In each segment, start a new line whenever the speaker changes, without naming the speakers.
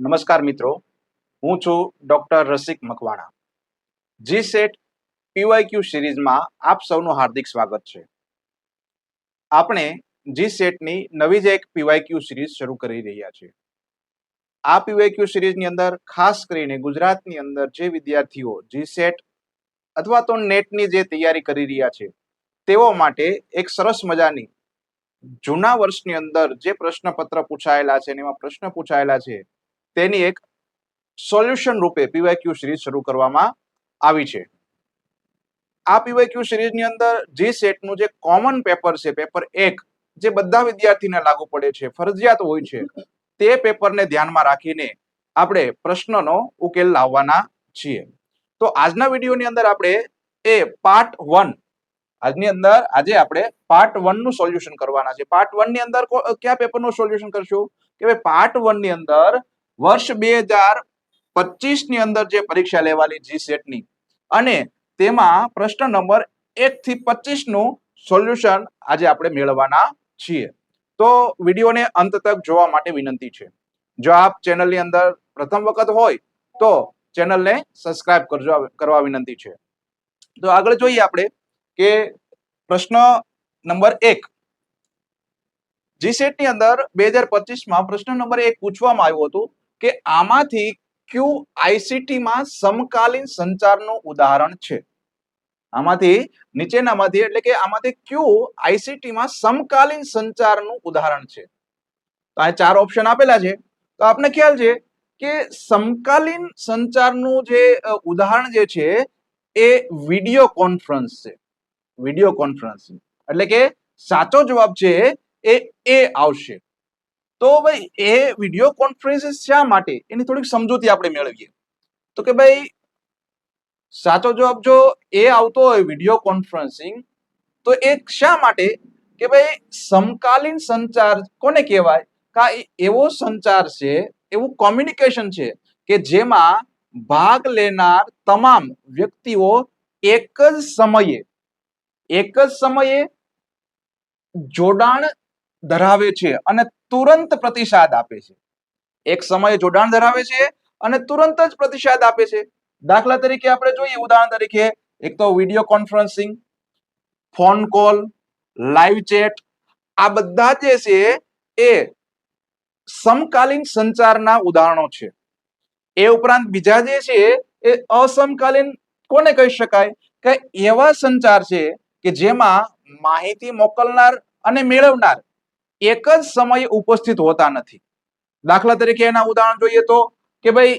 નમસ્કાર મિત્રો, હું છું ડોક્ટર રસિક મકવાણા. જીસેટ પીવાયક્યુ સિરીઝમાં આપ સૌનું હાર્દિક સ્વાગત છે. આપણે જીસેટની નવી જ એક પીવાયક્યુ સિરીઝ શરૂ કરી રહ્યા છીએ. આ પીવાયક્યુ સિરીઝની અંદર ખાસ કરીને ગુજરાતની અંદર જે વિદ્યાર્થીઓ જીસેટ અથવા તો નેટની જે તૈયારી કરી રહ્યા છે તેઓ માટે એક સરસ મજાની જૂના વર્ષની અંદર જે પ્રશ્નપત્ર પૂછાયેલા છે એમાં પ્રશ્ન પૂછાયેલા છે તેની એક સોલ્યુશન રૂપે પીવાયક્યુ સિરીઝ શરૂ કરવામાં આવી છે. આ પીવાયક્યુ સિરીઝની અંદર જીસેટનું જે કોમન પેપર છે, પેપર 1, જે બધા વિદ્યાર્થીને લાગુ પડે છે, ફરજિયાત હોય છે, તે પેપરને ધ્યાનમાં રાખીને આપણે પ્રશ્નનો ઉકેલ લાવવાના છીએ. તો આજના વિડીયોની અંદર આપણે પાર્ટ 1 આજે આપણે પાર્ટ 1 નું સોલ્યુશન કરવાના છે. પાર્ટ 1 ની અંદર કયા પેપરનું સોલ્યુશન કરશું કે ભાઈ પાર્ટ 1 ની અંદર વર્ષ 2025 ની અંદર જે પરીક્ષા લેવાલી જીસેટ ની અને તેમાં પ્રશ્ન નંબર 1 થી 25 નું સોલ્યુશન આજે આપણે મેળવવાના છીએ. તો વિડીયોને અંત તક જોવા માટે વિનંતી છે. જો આપ ચેનલની અંદર પ્રથમ વખત હોય તો ચેનલને સબસ્ક્રાઇબ કરવા વિનંતી છે. તો આગળ જોઈએ આપણે કે પ્રશ્ન નંબર 1 જીસેટ ની અંદર 2025 માં પ્રશ્ન નંબર 1 પૂછવામાં આવ્યું હતું કે આમાંથી ક્યુ આઈસીટી માં સમકાલીન સંચારનું ઉદાહરણ છે. આમાંથી નીચેનામાંથી એટલે કે આમાંથી ક્યુ આઈસીટી માં સમકાલીન સંચારનું ઉદાહરણ છે. તો આ 4 ઓપ્શન આપેલા છે. તો આપને ખ્યાલ છે કે સમકાલીન સંચારનું જે ઉદાહરણ જે છે એ વિડિયો કોન્ફરન્સ છે. વિડિયો કોન્ફરન્સિંગ એટલે કે સાચો જવાબ છે એ આવશે. તો ભાઈ એ વિડિયો કોન્ફરન્સિંગ શા માટે એની થોડીક સમજૂતી આપણે મેળવીએ. તો કે ભાઈ સાચો જવાબ જો એ આવતો હોય વિડિયો કોન્ફરન્સિંગ તો એ શા માટે કે ભાઈ સમકાલીન સંચાર કોને કહેવાય કે એવો સંચાર છે, એવું કોમ્યુનિકેશન છે કે જેમાં ભાગ લેનાર તમામ વ્યક્તિઓ એક જ સમયે જોડાણ ધરાવે છે અને તુરંત પ્રતિસાદ આપે છે. એક સમયે જોડાણ ધરાવે છે અને તુરંત જ પ્રતિસાદ આપે છે. દાખલા તરીકે આપણે જોઈએ, ઉદાહરણ તરીકે એક તો video conferencing, phone call, live chat, આ બધા જે છે એ સમકાલીન સંચારના ઉદાહરણો છે. એ ઉપરાંત બીજા જે છે એ અસમકાલીન કોને કહી શકાય કે એવા સંચાર છે કે જેમાં માહિતી મોકલનાર અને મેળવનાર એક જ સમયે ઉપસ્થિત હોતા નથી. દાખલા તરીકે એના ઉદાહરણ જોઈએ તો કે ભાઈ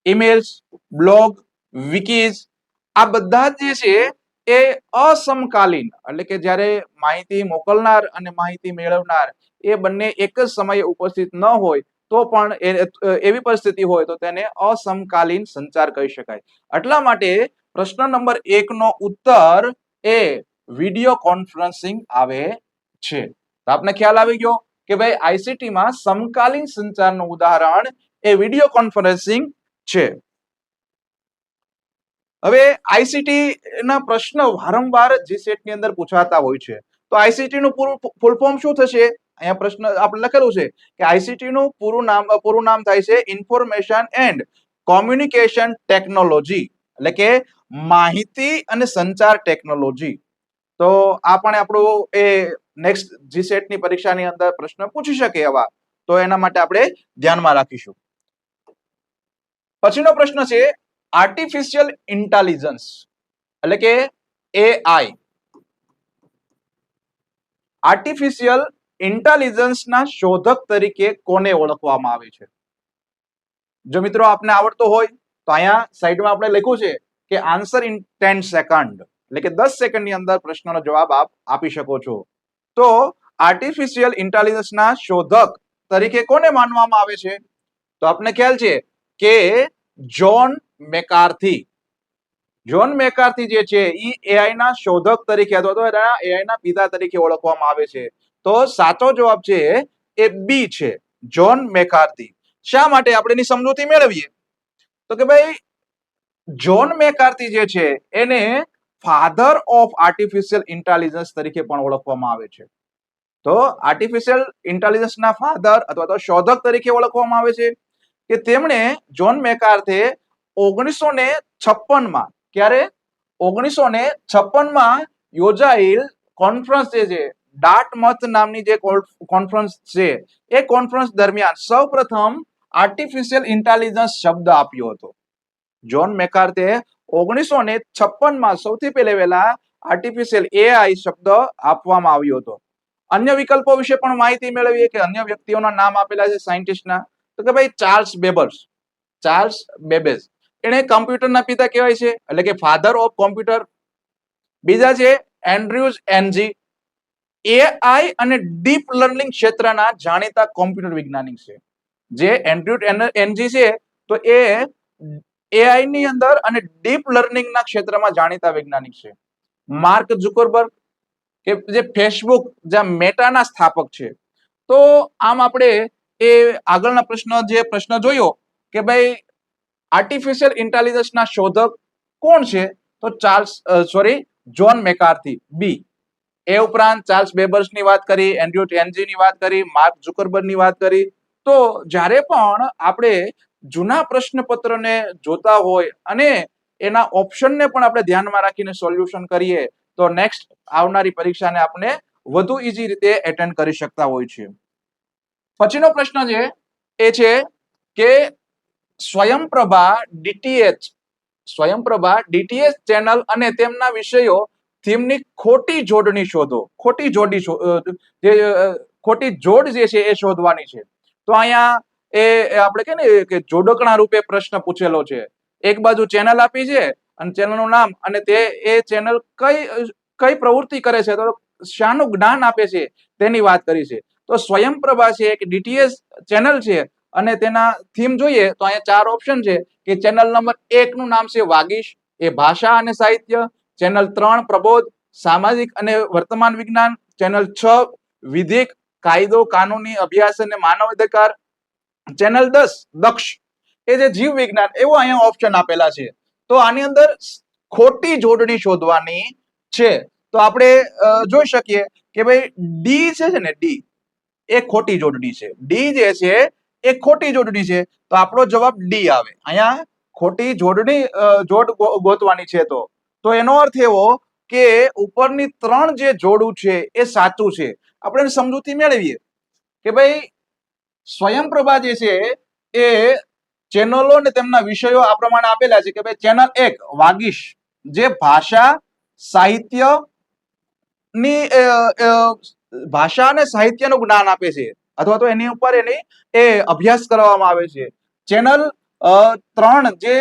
ઈમેલ્સ, બ્લોગ, વિકીઝ, આ બધા જે છે એ અસમકાલીન એટલે કે જ્યારે માહિતી મોકલનાર અને માહિતી મેળવનાર એ બંને એક જ સમયે ઉપસ્થિત ન હોય તો પણ એવી પરિસ્થિતિ હોય તો તેને અસમકાલીન સંચાર કહી શકાય. એટલા માટે પ્રશ્ન નંબર 1 નો ઉત્તર એ વિડિયો કોન્ફરન્સિંગ આવે છે. તો આપને ખ્યાલ આવી ગયો કે ભાઈ આઈસીટી માં સમકાલીન સંચારનું ઉદાહરણ એ વિડિયો કોન્ફરન્સિંગ છે. હવે આઈસીટી ના પ્રશ્ન વારંવાર જીસેટ ની અંદર પૂછાતા હોય છે. તો આઈસીટી નું ફૂલ ફોર્મ શું થશે? અહીંયા પ્રશ્ન આપણે લખેલું છે કે આઈસીટી નું પૂરું નામ થાય છે ઇન્ફોર્મેશન એન્ડ કોમ્યુનિકેશન ટેકનોલોજી, એટલે કે માહિતી અને સંચાર ટેકનોલોજી. તો આ પણ આપણું એ નેક્સ્ટ જીસેટ ની પરીક્ષાની અંદર પ્રશ્ન પૂછી શકે એવા, તો એના માટે આપણે ધ્યાનમાં રાખીશું. પછીનો પ્રશ્ન છે આર્ટિફિશિયલ ઇન્ટેલિજન્સ એટલે કે એઆઈ. આર્ટિફિશિયલ ઇન્ટેલિજન્સના શોધક તરીકે કોને ઓળખવામાં આવે છે? જો મિત્રો આપને આવડતો હોય તો અહીંયા સાઈડમાં આપણે લખ્યું છે કે આન્સર ઇન 10 સેકન્ડ, એટલે કે 10 સેકન્ડની અંદર પ્રશ્નનો જવાબ આપ આપી શકો છો. તો આર્ટિફિશિયલ ઇન્ટેલિજન્સના શોધક તરીકે કોને માનવામાં આવે છે? તો આપને ખ્યાલ છે કે જ્હોન મેકાર્થી. જ્હોન મેકાર્થી જે છે એ એઆઈ ના શોધક તરીકે અથવા તો એઆઈ ના પિતા તરીકે ઓળખવામાં આવે છે. તો સાચો જવાબ છે એ બી છે, જ્હોન મેકાર્થી. શા માટે? આપણે એની સમજૂતી મેળવીએ તો કે ભાઈ જ્હોન મેકાર્થી જે છે એને ફાધર ઓફ આર્ટિફિશિયલ ઇન્ટેલિજન્સ તરીકે પણ ઓળખવામાં આવે છે. તો આર્ટિફિશિયલ ઇન્ટેલિજન્સના ફાધર અથવા તો શોધક તરીકે ઓળખવામાં આવે છે કે તેમણે જ્હોન મેકાર્થે 1956 ક્યારે 1956 યોજાયેલ કોન્ફરન્સ જે છે ડાર્ટમથ નામની જે કોન્ફરન્સ છે એ કોન્ફરન્સ દરમિયાન સૌપ્રથમ આર્ટિફિશિયલ ઇન્ટેલિજન્સ શબ્દ આપ્યો હતો. જ્હોન મેકાર્થે 1956 સૌથી પહેલા આર્ટિફિશિયલ એઆઈ શબ્દ આપવામાં આવ્યો હતો. અન્ય વિકલ્પો વિશે પણ માહિતી મેળવીએ કે અન્ય વ્યક્તિઓના નામ આપેલા છે સાયન્ટિસ્ટના. તો કે ભાઈ ચાર્લ્સ બેબેજ એને કમ્પ્યુટરના પિતા કહેવાય છે, એટલે કે ફાધર ઓફ કોમ્પ્યુટર. બીજા છે એન્ડ્રુઝ એનજી, એઆઈ અને ડીપ લર્નિંગ ક્ષેત્રના જાણીતા કોમ્પ્યુટર વૈજ્ઞાનિક છે. જે એન્ડ્રુઝ એનજી છે તો એ એઆઈ ની અંદર અને ડીપ લર્નિંગના ક્ષેત્રમાં જાણીતા વૈજ્ઞાનિક છે. માર્ક ઝુકરબર્ગ કે જે ફેસબુક જે મેટાના સ્થાપક છે. તો આમ આપણે એ આગળના પ્રશ્ન જોયો કે ભાઈ આર્ટિફિશિયલ ઇન્ટેલિજન્સના શોધક કોણ છે? તો જ્હોન મેકાર્થી બી. એ ઉપરાંત ચાર્લ્સ બેબર્સની વાત કરી, એન્ડ્રુ એનજીની વાત કરી, માર્ક ઝુકરબર્ગની વાત કરી. તો જ્યારે પણ આપણે જૂના પ્રશ્નપત્રને જોતા હોય અને એના ઓપ્શનને પણ આપણે ધ્યાનમાં રાખીને સોલ્યુશન કરીએ તો નેક્સ્ટ આવનારી પરીક્ષાને આપણે વધુ ઈઝી રીતે એટેન્ડ કરી શકતા હોય છે. પછીનો પ્રશ્ન છે એ છે કે સ્વયંપ્રભા ડીટીએચ ચેનલ અને તેમના વિષયો થીમની ખોટી જોડણી શોધો. ખોટી જોડ જે છે એ શોધવાની છે. તો અહીંયા એ આપણે કે ને કે જોડકણા રૂપે પ્રશ્ન પૂછેલો છે. એક બાજુ ચેનલ આપી છે અને ચેનલનું નામ અને તે એ ચેનલ કઈ પ્રવૃત્તિ કરે છે, તો શાનું જ્ઞાન આપે છે તેની વાત કરી છે. તો સ્વયંપ્રભા છે એક ડીટીએચ ચેનલ છે અને તેના થીમ જોઈએ તો અહીંયા 4 ઓપ્શન છે કે ચેનલ નંબર 1 નું નામ છે વાગીશ, એ ભાષા અને સાહિત્ય. ચેનલ 3 પ્રબોધ, સામાજિક અને વર્તમાન વિજ્ઞાન. ચેનલ 6 વિધિક, કાયદો, કાનૂની અભ્યાસ અને માનવ અધિકાર. ચેનલ 10 દક્ષ, એ જે જીવ વિજ્ઞાન. એવો અહીંયા ઓપ્શન આપેલા છે. તો આની અંદર ખોટી જોડણી શોધવાની છે. તો આપણે જોઈ શકીએ કે ભાઈ ડી છે ને, ડી એ ખોટી જોડણી છે. ડી જે છે એ ખોટી જોડણી છે. તો આપણો જવાબ ડી આવે. અહીંયા ખોટી જોડ ગોતવાની છે. તો એનો અર્થ એવો કે ઉપરની 3 જે જોડું છે એ સાચું છે. આપણે સમજૂતી મેળવીએ કે ભાઈ સ્વયંપ્રભા જે છે એ ચેનલો અને તેમના વિષયો આ પ્રમાણે આપેલા છે કે ભાઈ ચેનલ 1 વાગીશ, જે ભાષા અને સાહિત્યનું જ્ઞાન આપે છે અથવા તો એની ઉપર એ અભ્યાસ કરવામાં આવે છે. ચેનલ 3 જે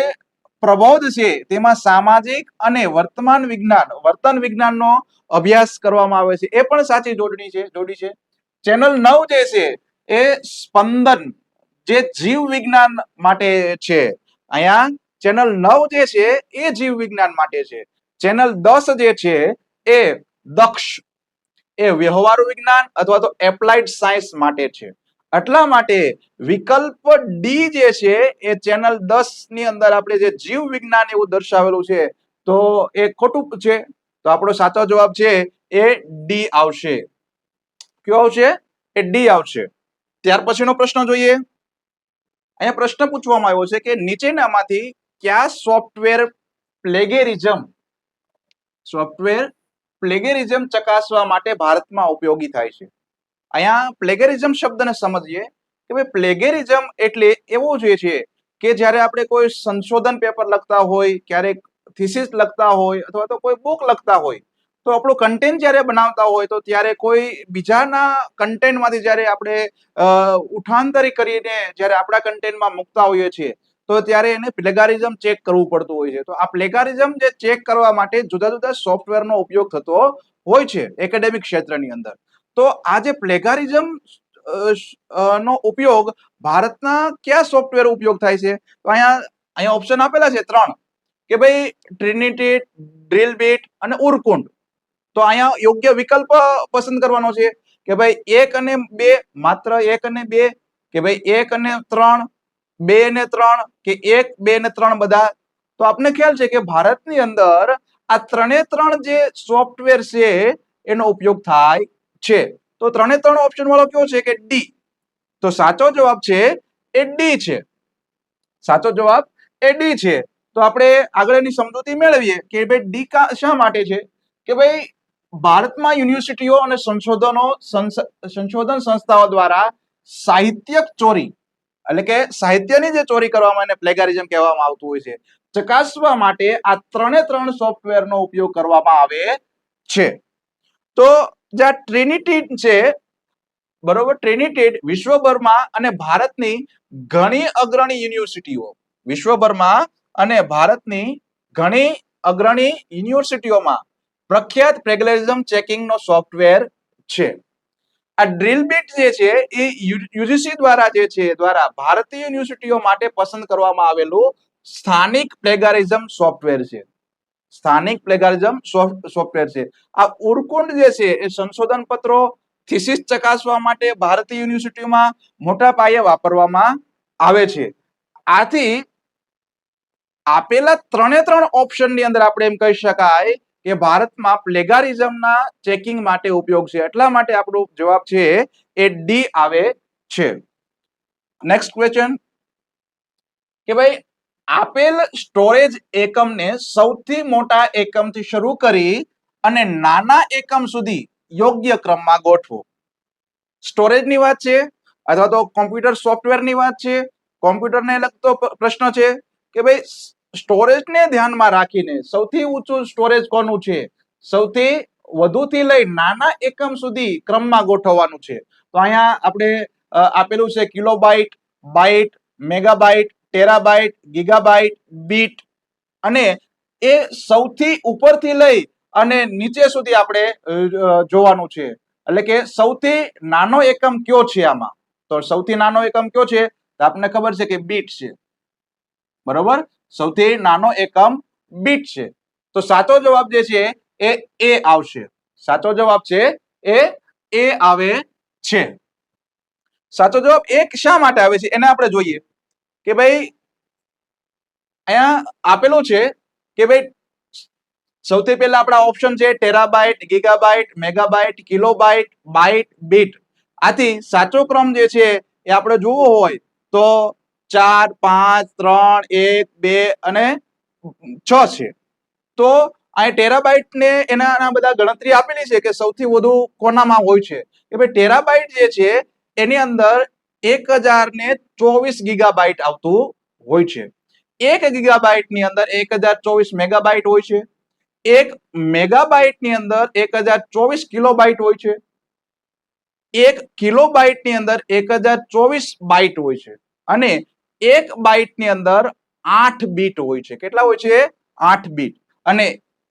પ્રબોધ છે તેમાં સામાજિક અને વર્તન વિજ્ઞાનનો અભ્યાસ કરવામાં આવે છે. એ પણ સાચી જોડી છે. ચેનલ 9 જે છે એ સ્પંદન, જે જીવ વિજ્ઞાન માટે છે. અહીંયા ચેનલ 9 જે છે એ જીવ વિજ્ઞાન માટે છે. ચેનલ 10 જે છે એ દક્ષ, એ વ્યવહારુ વિજ્ઞાન અથવા તો એપ્લાઇડ સાયન્સ માટે છે. એટલા માટે વિકલ્પ ડી જે છે એ ચેનલ 10 ની અંદર આપણે જે જીવ વિજ્ઞાન એવું દર્શાવેલું છે તો એ ખોટું છે. તો આપણો સાચો જવાબ છે એ ડી આવશે. કયો આવશે? એ ડી આવશે. ત્યાર પછીનો પ્રશ્ન જોઈએ. અહીંયા પ્રશ્ન પૂછવામાં આવ્યો છે કે નીચેનામાંથી કયા સોફ્ટવેર પ્લેગેરિઝમ ચકાસવા માટે ભારતમાં ઉપયોગી થાય છે? અહીંયા પ્લેગેરિઝમ શબ્દને સમજીએ કે ભાઈ પ્લેગેરિઝમ એટલે એવું જે છે કે જ્યારે આપણે કોઈ સંશોધન પેપર લખતા હોય, ક્યારેક થીસીસ લખતા હોય અથવા તો કોઈ બુક લખતા હોય, તો આપણું કન્ટેન્ટ જ્યારે બનાવતા હોય તો ત્યારે કોઈ બીજાના કન્ટેન્ટમાંથી જ્યારે આપણે ઉઠાંતરી કરીને જ્યારે આપણા કન્ટેન્ટમાં મૂકતા હોઈએ છીએ તો ત્યારે એને પ્લેગારિઝમ ચેક કરવું પડતું હોય છે. તો આ પ્લેગારિઝમ જે ચેક કરવા માટે જુદા જુદા સોફ્ટવેરનો ઉપયોગ થતો હોય છે એકેડેમિક ક્ષેત્રની અંદર. તો આ જે પ્લેગારિઝમ નો ઉપયોગ ભારતના કયા સોફ્ટવેર ઉપયોગ થાય છે? તો અહીંયા ઓપ્શન આપેલા છે 3 કે ભાઈ ટ્રિનિટી, ડ્રિલબીટ અને ઉરકુંડ. તો અહીંયા યોગ્ય વિકલ્પ પસંદ કરવાનો છે કે ભાઈ 1 અને 2, માત્ર 1 અને 2, કે ભાઈ 1 અને 3, 2 અને 3, કે 1, 2 અને 3 બધા. તો આપને ખ્યાલ છે કે ભારતની અંદર આ 3 જે સોફ્ટવેર છે એનો ઉપયોગ થાય છે. તો 3 ઓપ્શન વાળો કયો છે કે ડી. તો સાચો જવાબ છે એ ડી છે. સાચો જવાબ એ ડી છે. તો આપણે આગળની સમજૂતી મેળવીએ કે ભાઈ ડી શા માટે છે કે ભાઈ ભારતમાં યુનિવર્સિટીઓ અને સંશોધન સંસ્થાઓ દ્વારા સાહિત્યક ચોરી એટલે કે સાહિત્યની જે ચોરી કરવામાં એને પ્લેગારિઝમ કહેવામાં આવતું હોય છે ચકાસવા માટે આ 3 સોફ્ટવેરનો ઉપયોગ કરવામાં આવે છે. તો જે ટ્રિનિટી છે બરોબર, ટ્રિનિટી વિશ્વભરમાં અને ભારતની ઘણી અગ્રણી યુનિવર્સિટીઓ વિશ્વભરમાં અને ભારતની ઘણી અગ્રણી યુનિવર્સિટીઓમાં પ્રખ્યાત પ્લેગરિઝમ ચેકિંગનો સોફ્ટવેર છે. આ ડ્રીલબીટ જે છે એ યુજીસી દ્વારા ભારતીય યુનિવર્સિટીઓ માટે પસંદ કરવામાં આવેલું સ્થાનિક પ્લેગારિઝમ સોફ્ટવેર છે. સ્થાનિક પ્લેગારિઝમ સોફ્ટવેર છે. આ ઉરકુંડ જે છે એ સંશોધન પત્રો થીસીસ ચકાસવા માટે ભારતીય યુનિવર્સિટીઓમાં મોટા પાયે વાપરવામાં આવે છે. આથી આપેલા 3 ઓપ્શનની અંદર આપણે એમ કહી શકાય કે ભારતમાં પ્લેગારિઝમના ચેકિંગ માટે ઉપયોગ છે. એટલા માટે આપણો જવાબ છે એ ડી આવે છે. નેક્સ્ટ ક્વેશ્ચન કે ભાઈ આપેલ સ્ટોરેજ એકમને સૌથી મોટા એકમથી શરૂ કરી અને નાના એકમ સુધી યોગ્ય ક્રમમાં ગોઠવો. સ્ટોરેજની વાત છે અથવા તો કોમ્પ્યુટર સોફ્ટવેરની વાત છે, કોમ્પ્યુટરને લગતો પ્રશ્ન છે કે ભાઈ સ્ટોરેજને ધ્યાનમાં રાખીને સૌથી ઊંચું સ્ટોરેજ કોનું છે, સૌથી વધુથી લઈ નાના એકમ સુધી ક્રમમાં ગોઠવવાનું છે. તો અહીંયા આપણે આપેલું છે kilobyte, byte, megabyte, terabyte, gigabyte, bit અને એ સૌથી ઉપરથી લઈ અને નીચે સુધી આપણે જોવાનું છે. એટલે કે સૌથી નાનો એકમ કયો છે આમાં? તો સૌથી નાનો એકમ કયો છે? તો આપણને ખબર છે કે બીટ છે. બરોબર, સૌથી નાનો એકમ બીટ છે. તો સાચો જવાબ જે છે એ આવશે. સાચો જવાબ છે એ આવે છે. સાચો જવાબ એક શા માટે આવે છે એને આપણે જોઈએ કે ભાઈ અહીંયા આપેલું છે કે ભાઈ સૌથી પહેલા આપણા ઓપ્શન છે terabyte, gigabyte, megabyte, kilobyte, byte, bit. આથી સાચો ક્રમ જે છે એ આપણે જોવો હોય તો 4, 5, 3, 1, 2 અને 6 છે. તો અહીં ટેરાબાઇટ ને એના બધા ગણતરી આપેલી છે કે સૌથી વધુ કોનામાં હોય છે કે ભાઈ ટેરાબાઇટ જે છે એની અંદર 1024 ગીગાબાઇટ આવતું હોય છે. 1 ગીગાબાઇટ ની અંદર 1024 મેગાબાઇટ હોય છે. 1 મેગાબાઇટ ની અંદર 1024 કિલોબાઇટ હોય છે. 1 કિલોબાઇટ ની અંદર 1024 બાઇટ હોય છે અને 1 બાઇટ ની અંદર 8 બીટ હોય છે. કેટલા હોય છે? 8 બીટ. અને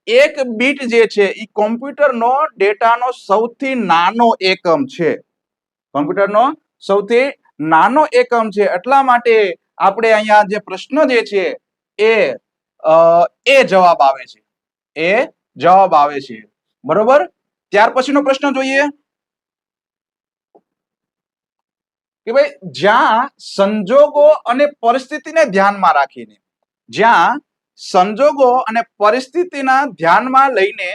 1 બીટ જે છે એ કોમ્પ્યુટરનો ડેટાનો સૌથી નાનો એકમ છે. કોમ્પ્યુટરનો સૌથી નાનો એકમ છે. એટલા માટે આપણે અહીંયા જે પ્રશ્ન જે છે એ જવાબ આવે છે. એ જવાબ આવે છે. બરોબર, ત્યાર પછીનો પ્રશ્ન જોઈએ કે ભાઈ જ્યાં સંજોગો અને પરિસ્થિતિને ધ્યાનમાં રાખીને સંજોગો અને પરિસ્થિતિના ધ્યાનમાં લઈને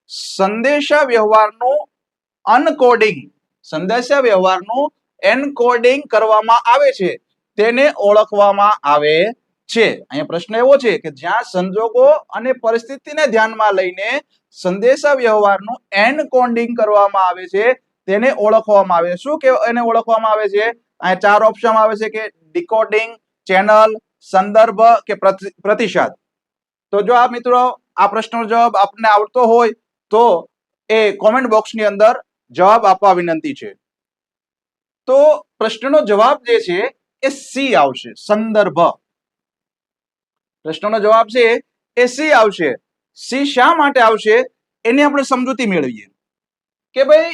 સંદેશા વ્યવહારનું એનકોડિંગ કરવામાં આવે છે તેને ઓળખવામાં આવે છે. અહીંયા પ્રશ્ન એવો છે કે જ્યાં સંજોગો અને પરિસ્થિતિને ધ્યાનમાં લઈને સંદેશા વ્યવહારનું એનકોડિંગ કરવામાં આવે છે તેને ઓળખવામાં આવે છે. શું કે એને ઓળખવામાં આવે છે? અહીંયા 4 ઓપ્શન આવે છે કે ડીકોડિંગ, ચેનલ, સંદર્ભ કે પ્રતિસાદ. તો જો આ મિત્રો આ પ્રશ્નનો જવાબ આપને આવડતો હોય તો એ કોમેન્ટ બોક્સની અંદર જવાબ આપવા વિનંતી છે. તો પ્રશ્નનો જવાબ જે છે એ સી આવશે, સંદર્ભ. પ્રશ્નનો જવાબ છે એ સી આવશે. સી શા માટે આવશે એની આપણે સમજૂતી મેળવીએ કે ભાઈ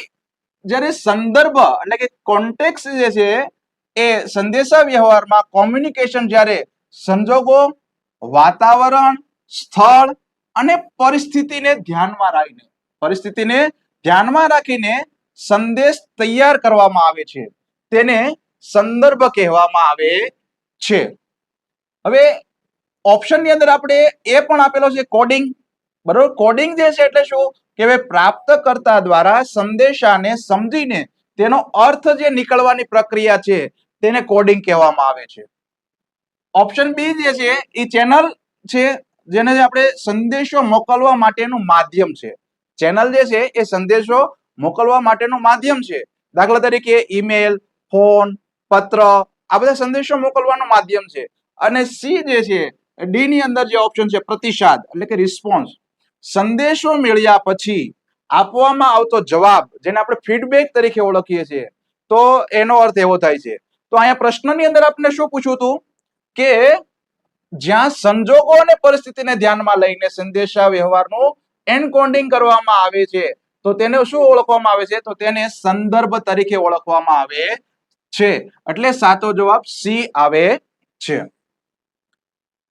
જ્યારે સંદર્ભ એટલે કે કોન્ટેક્સ જે છે એ સંદેશા વ્યવહારમાં કોમ્યુનિકેશન જ્યારે સંજોગો, વાતાવરણ, સ્થળ અને પરિસ્થિતિને ધ્યાનમાં રાખીને સંદેશ તૈયાર કરવામાં આવે છે તેને સંદર્ભ કહેવામાં આવે છે. હવે ઓપ્શનની અંદર આપણે એ પણ આપેલો છે કોડિંગ. બરોબર, કોડિંગ જે છે એટલે શું કે ભાઈ પ્રાપ્તકર્તા દ્વારા સંદેશાને સમજીને તેનો અર્થ જે નીકળવાની પ્રક્રિયા છે તેને કોડિંગ કહેવામાં આવે છે. ઓપ્શન બી જે છે એ ચેનલ છે, જેને આપણે સંદેશો મોકલવા માટેનું માધ્યમ છે. ચેનલ જે છે એ સંદેશો મોકલવા માટેનું માધ્યમ છે. દાખલા તરીકે ઈમેલ, ફોન, પત્ર, આ બધા સંદેશો મોકલવાનું માધ્યમ છે. અને સી જે છે, ડી ની અંદર જે ઓપ્શન છે પ્રતિસાદ એટલે કે રિસ્પોન્સ, સંદેશો મળ્યા પછી આપવામાં આવતો જવાબ, જેને આપણે ફીડબેક તરીકે ઓળખીએ છીએ, તો એનો અર્થ એવો થાય છે. તો અહીંયા પ્રશ્નની અંદર આપણે શું પૂછ્યું હતું કે જ્યાં સંજોગો અને પરિસ્થિતિને ધ્યાનમાં લઈને સંદેશા વ્યવહારનું એન્કોડિંગ કરવામાં આવે છે, તો તેને શું ઓળખવામાં આવે છે? તો તેને સંદર્ભ તરીકે ઓળખવામાં આવે છે. એટલે સાચો જવાબ સી આવે છે.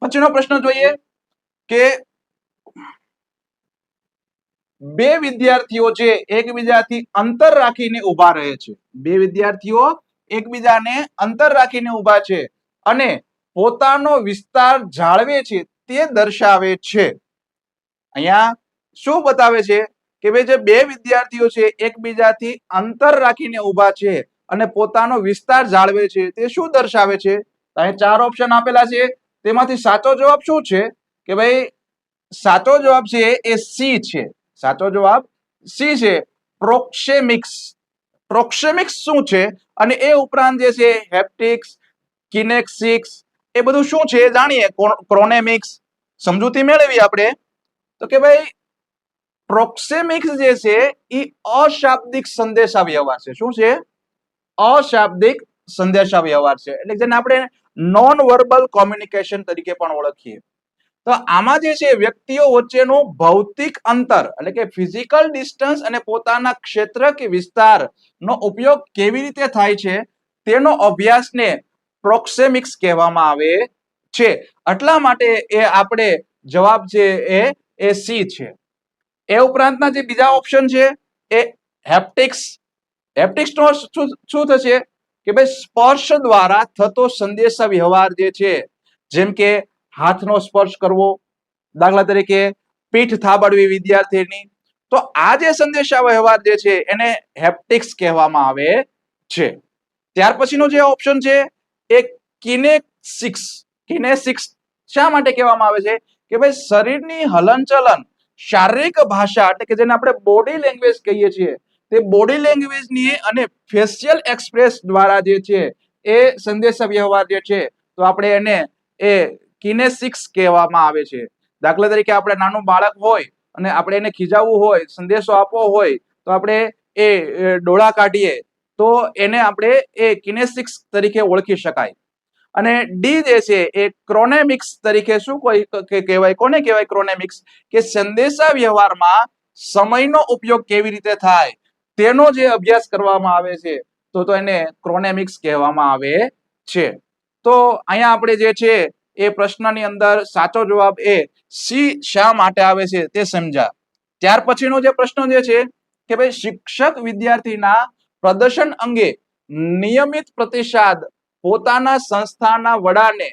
પછીનો પ્રશ્ન જોઈએ કે બે વિદ્યાર્થીઓ છે એકબીજાથી અંતર રાખીને ઊભા રહે છે. બે વિદ્યાર્થીઓ એકબીજાને અંતર રાખીને ઊભા છે અને પોતાનો વિસ્તાર જાળવે છે તે દર્શાવે છે. અહીંયા શું બતાવે છે કે ભાઈ જે બે વિદ્યાર્થીઓ છે એકબીજાથી અંતર રાખીને ઊભા છે અને પોતાનો વિસ્તાર જાળવે છે તે શું દર્શાવે છે? અહીં ચાર ઓપ્શન આપેલા છે, તેમાંથી સાચો જવાબ શું છે? કે ભાઈ સાચો જવાબ છે એ સી છે. સાચો જવાબ સી છે, પ્રોક્સેમિક્સ. પ્રોક્સેમિક્સ શું છે અને એ ઉપરાંત જે છે હેપ્ટિક્સ, કિનેક્સિક્સ, એ બધું શું છે જાણીએ. ક્રોનેમિક્સ સમજૂતી મેળવી આપણે તો કે ભાઈ પ્રોક્સેમિક્સ જે છે એ અશાબ્દિક સંદેશા વ્યવહાર છે. શું છે? અશાબ્દિક સંદેશા વ્યવહાર છે, એટલે જેને આપણે નોન વર્બલ કોમ્યુનિકેશન તરીકે પણ ઓળખીએ. તો આમાં જે છે વ્યક્તિઓ વચ્ચેનું ભૌતિક અંતર એટલે કે ફિઝિકલ ડિસ્ટન્સ અને પોતાના ક્ષેત્ર કે વિસ્તારનો ઉપયોગ કેવી રીતે થાય છે તેનો અભ્યાસને પ્રોક્સેમિક્સ કહેવામાં આવે છે. એટલા માટે એ આપણે જવાબ છે એ સી છે. એ ઉપરાંતના જે બીજા ઓપ્શન છે એ હેપ્ટિક્સ. હેપ્ટિક્સ નો શું થશે કે ભાઈ સ્પર્શ દ્વારા થતો સંદેશા વ્યવહાર જે છે, જેમ કે હાથનો સ્પર્શ કરવો, દાખલા તરીકે પીઠ થાબડવી વિદ્યાર્થીની, તો આ જે સંદેશા વ્યવહાર જે છે એને હેપ્ટિક્સ કહેવામાં આવે છે. ત્યાર પછીનો જે ઓપ્શન છે એ કિનેસિક્સ. કિનેસિક્સ શા માટે કહેવામાં આવે છે કે ભાઈ શરીરની હલનચલન, શારીરિક ભાષા એટલે કે જેને આપણે બોડી લેંગ્વેજ કહીએ છીએ, તે બોડી લેંગ્વેજની અને ફેશિયલ એક્સપ્રેસ દ્વારા જે છે એ સંદેશા વ્યવહાર જે છે, તો આપણે એને એ કિનેસિક્સ કહેવામાં આવે છે. દાખલા તરીકે આપણે નાનું બાળક હોય અને આપણે એને ખીજાવવું હોય, સંદેશો આપવો હોય, તો આપણે એ ડોળા કાઢીએ તો એને આપણે એ કિનેસિક્સ તરીકે ઓળખી શકાય. અને ડી જે છે એ ક્રોનેમિક્સ તરીકે શું કહેવાય? કોને કહેવાય ક્રોનેમિક્સ? કે સંદેશા વ્યવહારમાં સમયનો ઉપયોગ કેવી રીતે થાય તેનો જે અભ્યાસ કરવામાં આવે છે, તો એને ક્રોનેમિક્સ કહેવામાં આવે છે. તો અહીંયા આપણે જે છે એ પ્રશ્નની અંદર સાચો જવાબ એ સી શા માટે આવે છે તે સમજ્યા. ત્યાર પછીનો જે પ્રશ્ન જે છે કે ભાઈ શિક્ષક વિદ્યાર્થીના પ્રદર્શન અંગે નિયમિત પ્રતિસાદ પોતાના સંસ્થાના વડાને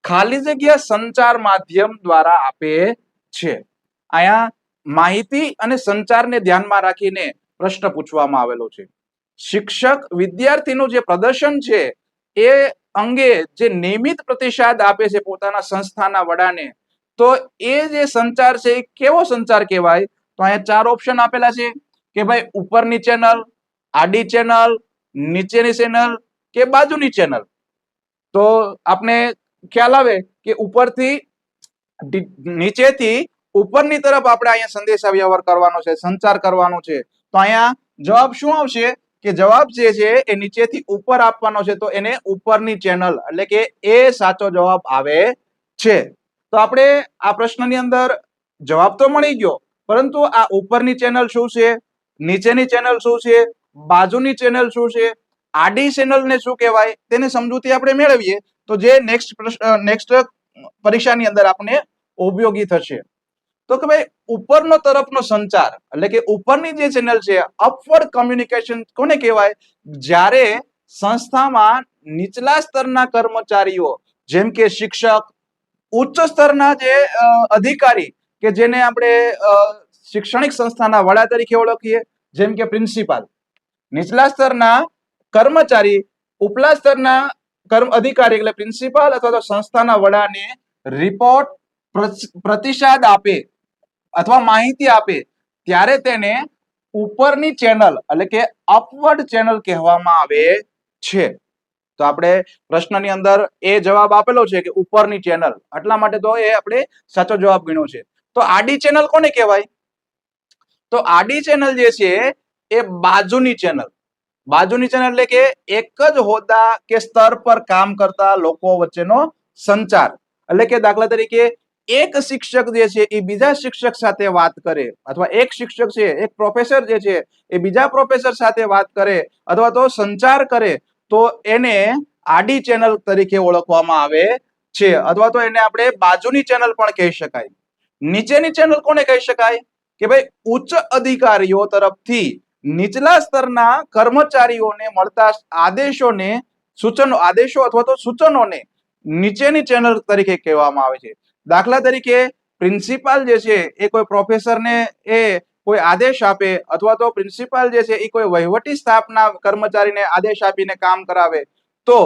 ખાલી જગ્યા સંચાર માધ્યમ દ્વારા આપે છે. અહીંયા માહિતી અને સંચારને ધ્યાનમાં રાખીને પ્રશ્ન પૂછવામાં આવેલો છે. શિક્ષક વિદ્યાર્થીનું જે પ્રદર્શન છે એ અંગે જે નિયમિત પ્રતિસાદ આપે છે પોતાના સંસ્થાના વડાને, તો એ જે સંચાર છે એ કેવો સંચાર કહેવાય? તો અહીંયા ચાર ઓપ્શન આપેલા છે કે ભાઈ ઉપરની ચેનલ, આડી ચેનલ, નીચેની ચેનલ કે બાજુની ચેનલ. તો આપણે ખ્યાલ આવે કે ઉપરથી નીચેથી ઉપરની તરફ આપણે અહીંયા સંદેશા વ્યવહાર કરવાનો છે, સંચાર કરવાનો છે. તો અહીંયા જવાબ શું આવશે કે જવાબ જે છે એ નીચેથી ઉપર આપવાનો છે, તો એને ઉપરની ચેનલ એટલે કે એ સાચો જવાબ આવે છે. તો આપણે આ પ્રશ્નની અંદર જવાબ તો મળી ગયો, પરંતુ આ ઉપરની ચેનલ શું છે, નીચેની ચેનલ શું છે, બાજુની ચેનલ શું છે, આડી ચેનલ ને શું કહેવાય તેને સમજૂતી આપણે મેળવીએ તો જે નેક્સ્ટ પરીક્ષાની અંદર આપણે ઉપયોગી થશે. તો કે ભાઈ ઉપરનો તરફનો સંચાર એટલે કે ઉપરની જે ચેનલ છે, અપવર્ડ કોમ્યુનિકેશન કોને કહેવાય? જ્યારે સંસ્થામાં નીચલા સ્તરના કર્મચારીઓ જેમ કે શિક્ષક, ઉચ્ચ સ્તરના જે અધિકારી કે જેને આપણે શૈક્ષણિક સંસ્થાના વડા તરીકે ઓળખીએ, જેમ કે પ્રિન્સિપાલ. નીચલા સ્તરના કર્મચારી ઉપલા સ્તરના અધિકારી એટલે પ્રિન્સિપાલ અથવા તો સંસ્થાના વડાને રિપોર્ટ પ્રતિસાદ આપે અથવા માહિતી આપે ત્યારે તેને ઉપરની ચેનલ એટલે કે અપવર્ડ ચેનલ કહેવામાં આવે છે. તો આપણે પ્રશ્નની અંદર એ જવાબ આપેલો છે કે ઉપરની ચેનલ, એટલા માટે તો એ આપણે સાચો જવાબ ગણ્યો છે. તો આડી ચેનલ કોને કહેવાય? તો આડી ચેનલ જે છે એ બાજુની ચેનલ. બાજુની ચેનલ એટલે કે એક જ હોદ્દા કે સ્તર પર કામ કરતા લોકો વચ્ચેનો સંચાર. એટલે કે દાખલા તરીકે એક શિક્ષક જે છે એ બીજા શિક્ષક સાથે વાત કરે, અથવા એક શિક્ષક છે એક પ્રોફેસર જે છે એ બીજા પ્રોફેસર સાથે વાત કરે અથવા તો સંચાર કરે, તો એને આડી ચેનલ તરીકે ઓળખવામાં આવે છે, અથવા તો એને આપણે બાજુની ચેનલ પણ કહી શકાય. નીચેની ચેનલ કોને કહી શકાય? કે ભાઈ ઉચ્ચ અધિકારીઓ તરફથી નીચલા સ્તરના કર્મચારીઓને મળતા આદેશો અથવા તો સૂચનોને નીચેની ચેનલ તરીકે કહેવામાં આવે છે. દાખલા તરીકે પ્રિન્સિપાલ જે છે એ કોઈ પ્રોફેસરને એ કોઈ આદેશ આપે, અથવા તો પ્રિન્સિપાલ જે છે એ કોઈ વહીવટી સ્ટાફના કર્મચારીને આદેશ આપીને કામ કરાવે, તો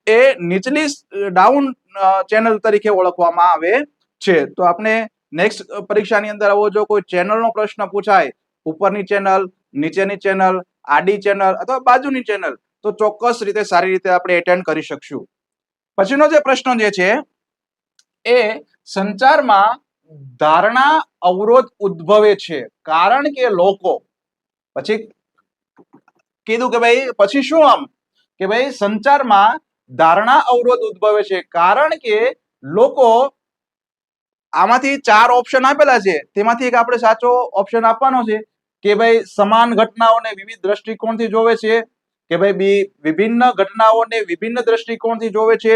એ નીચલી ડાઉન ચેનલ તરીકે ઓળખવામાં આવે છે. તો આપણે નેક્સ્ટ પરીક્ષાની અંદર આવો જો કોઈ ચેનલનો પ્રશ્ન પૂછાય, ઉપરની ચેનલ, નીચેની ચેનલ, આડી ચેનલ અથવા બાજુની ચેનલ, તો ચોક્કસ રીતે સારી રીતે આપણે એટેન્ડ કરી શકશું. પછીનો જે પ્રશ્ન જે છે એ સંચારમાં ધારણા અવરોધ ઉદ્ભવે છે કારણ કે લોકો, પછી કીધું કે ભાઈ પછી શું આમ કે ભાઈ સંચારમાં ધારણા અવરોધ ઉદ્ભવે છે કારણ કે લોકો, આમાંથી 4 ઓપ્શન આપેલા છે, તેમાંથી એક આપણે સાચો ઓપ્શન આપવાનો છે કે ભાઈ સમાન ઘટનાઓને વિવિધ દ્રષ્ટિકોણથી જોવે છે, કે ભાઈ વિભિન્ન ઘટનાઓને વિભિન્ન દ્રષ્ટિકોણથી જોવે છે,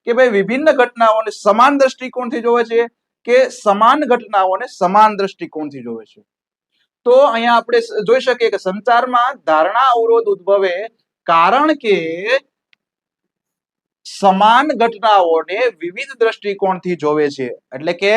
કે ભાઈ વિભિન્ન ઘટનાઓને સમાન દ્રષ્ટિકોણથી જોવે છે, કે સમાન ઘટનાઓને સમાન દ્રષ્ટિકોણથી જોવે છે. તો અહીંયા આપણે જોઈ શકીએ કે સંચારમાં ધારણા અવરોધ ઉદ્ભવે કારણ કે સમાન ઘટનાઓને વિવિધ દ્રષ્ટિકોણથી જોવે છે. એટલે કે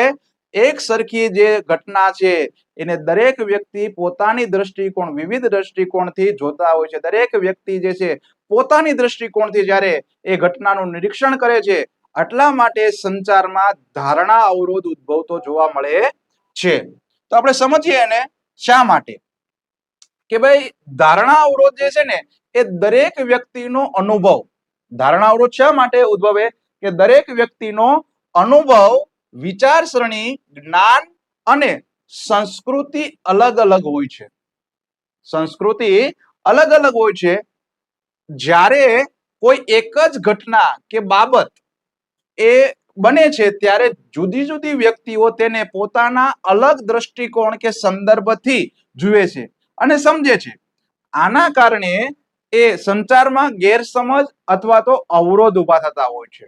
એક સરખી જે ઘટના છે એને દરેક વ્યક્તિ પોતાની દ્રષ્ટિકોણ, વિવિધ દ્રષ્ટિકોણથી જોતા હોય છે. દરેક વ્યક્તિ જે છે પોતાની દ્રષ્ટિકોણથી જ્યારે એ ઘટનાનું નિરીક્ષણ કરે છે, એટલા માટે સંચારમાં ધારણા અવરોધ ઉદ્ભવતો જોવા મળે છે. તો આપણે સમજીએ એને શા માટે. કે ભાઈ ધારણા અવરોધ જે છે ને એ દરેક વ્યક્તિનો અનુભવ, ધારણા અવરોધ શા માટે ઉદ્ભવે કે દરેક વ્યક્તિનો અનુભવ, વિચારસરણી, જ્ઞાન અને સંસ્કૃતિ અલગ અલગ હોય છે. સંસ્કૃતિ અલગ અલગ હોય છે. જ્યારે કોઈ એક જ ઘટના કે બાબત એ બને છે ત્યારે જુદી જુદી વ્યક્તિઓ તેને પોતાના અલગ દ્રષ્ટિકોણ કે સંદર્ભથી જુએ છે અને સમજે છે. આના કારણે એ સંચારમાં ગેરસમજ અથવા તો અવરોધ ઉભા થતા હોય છે.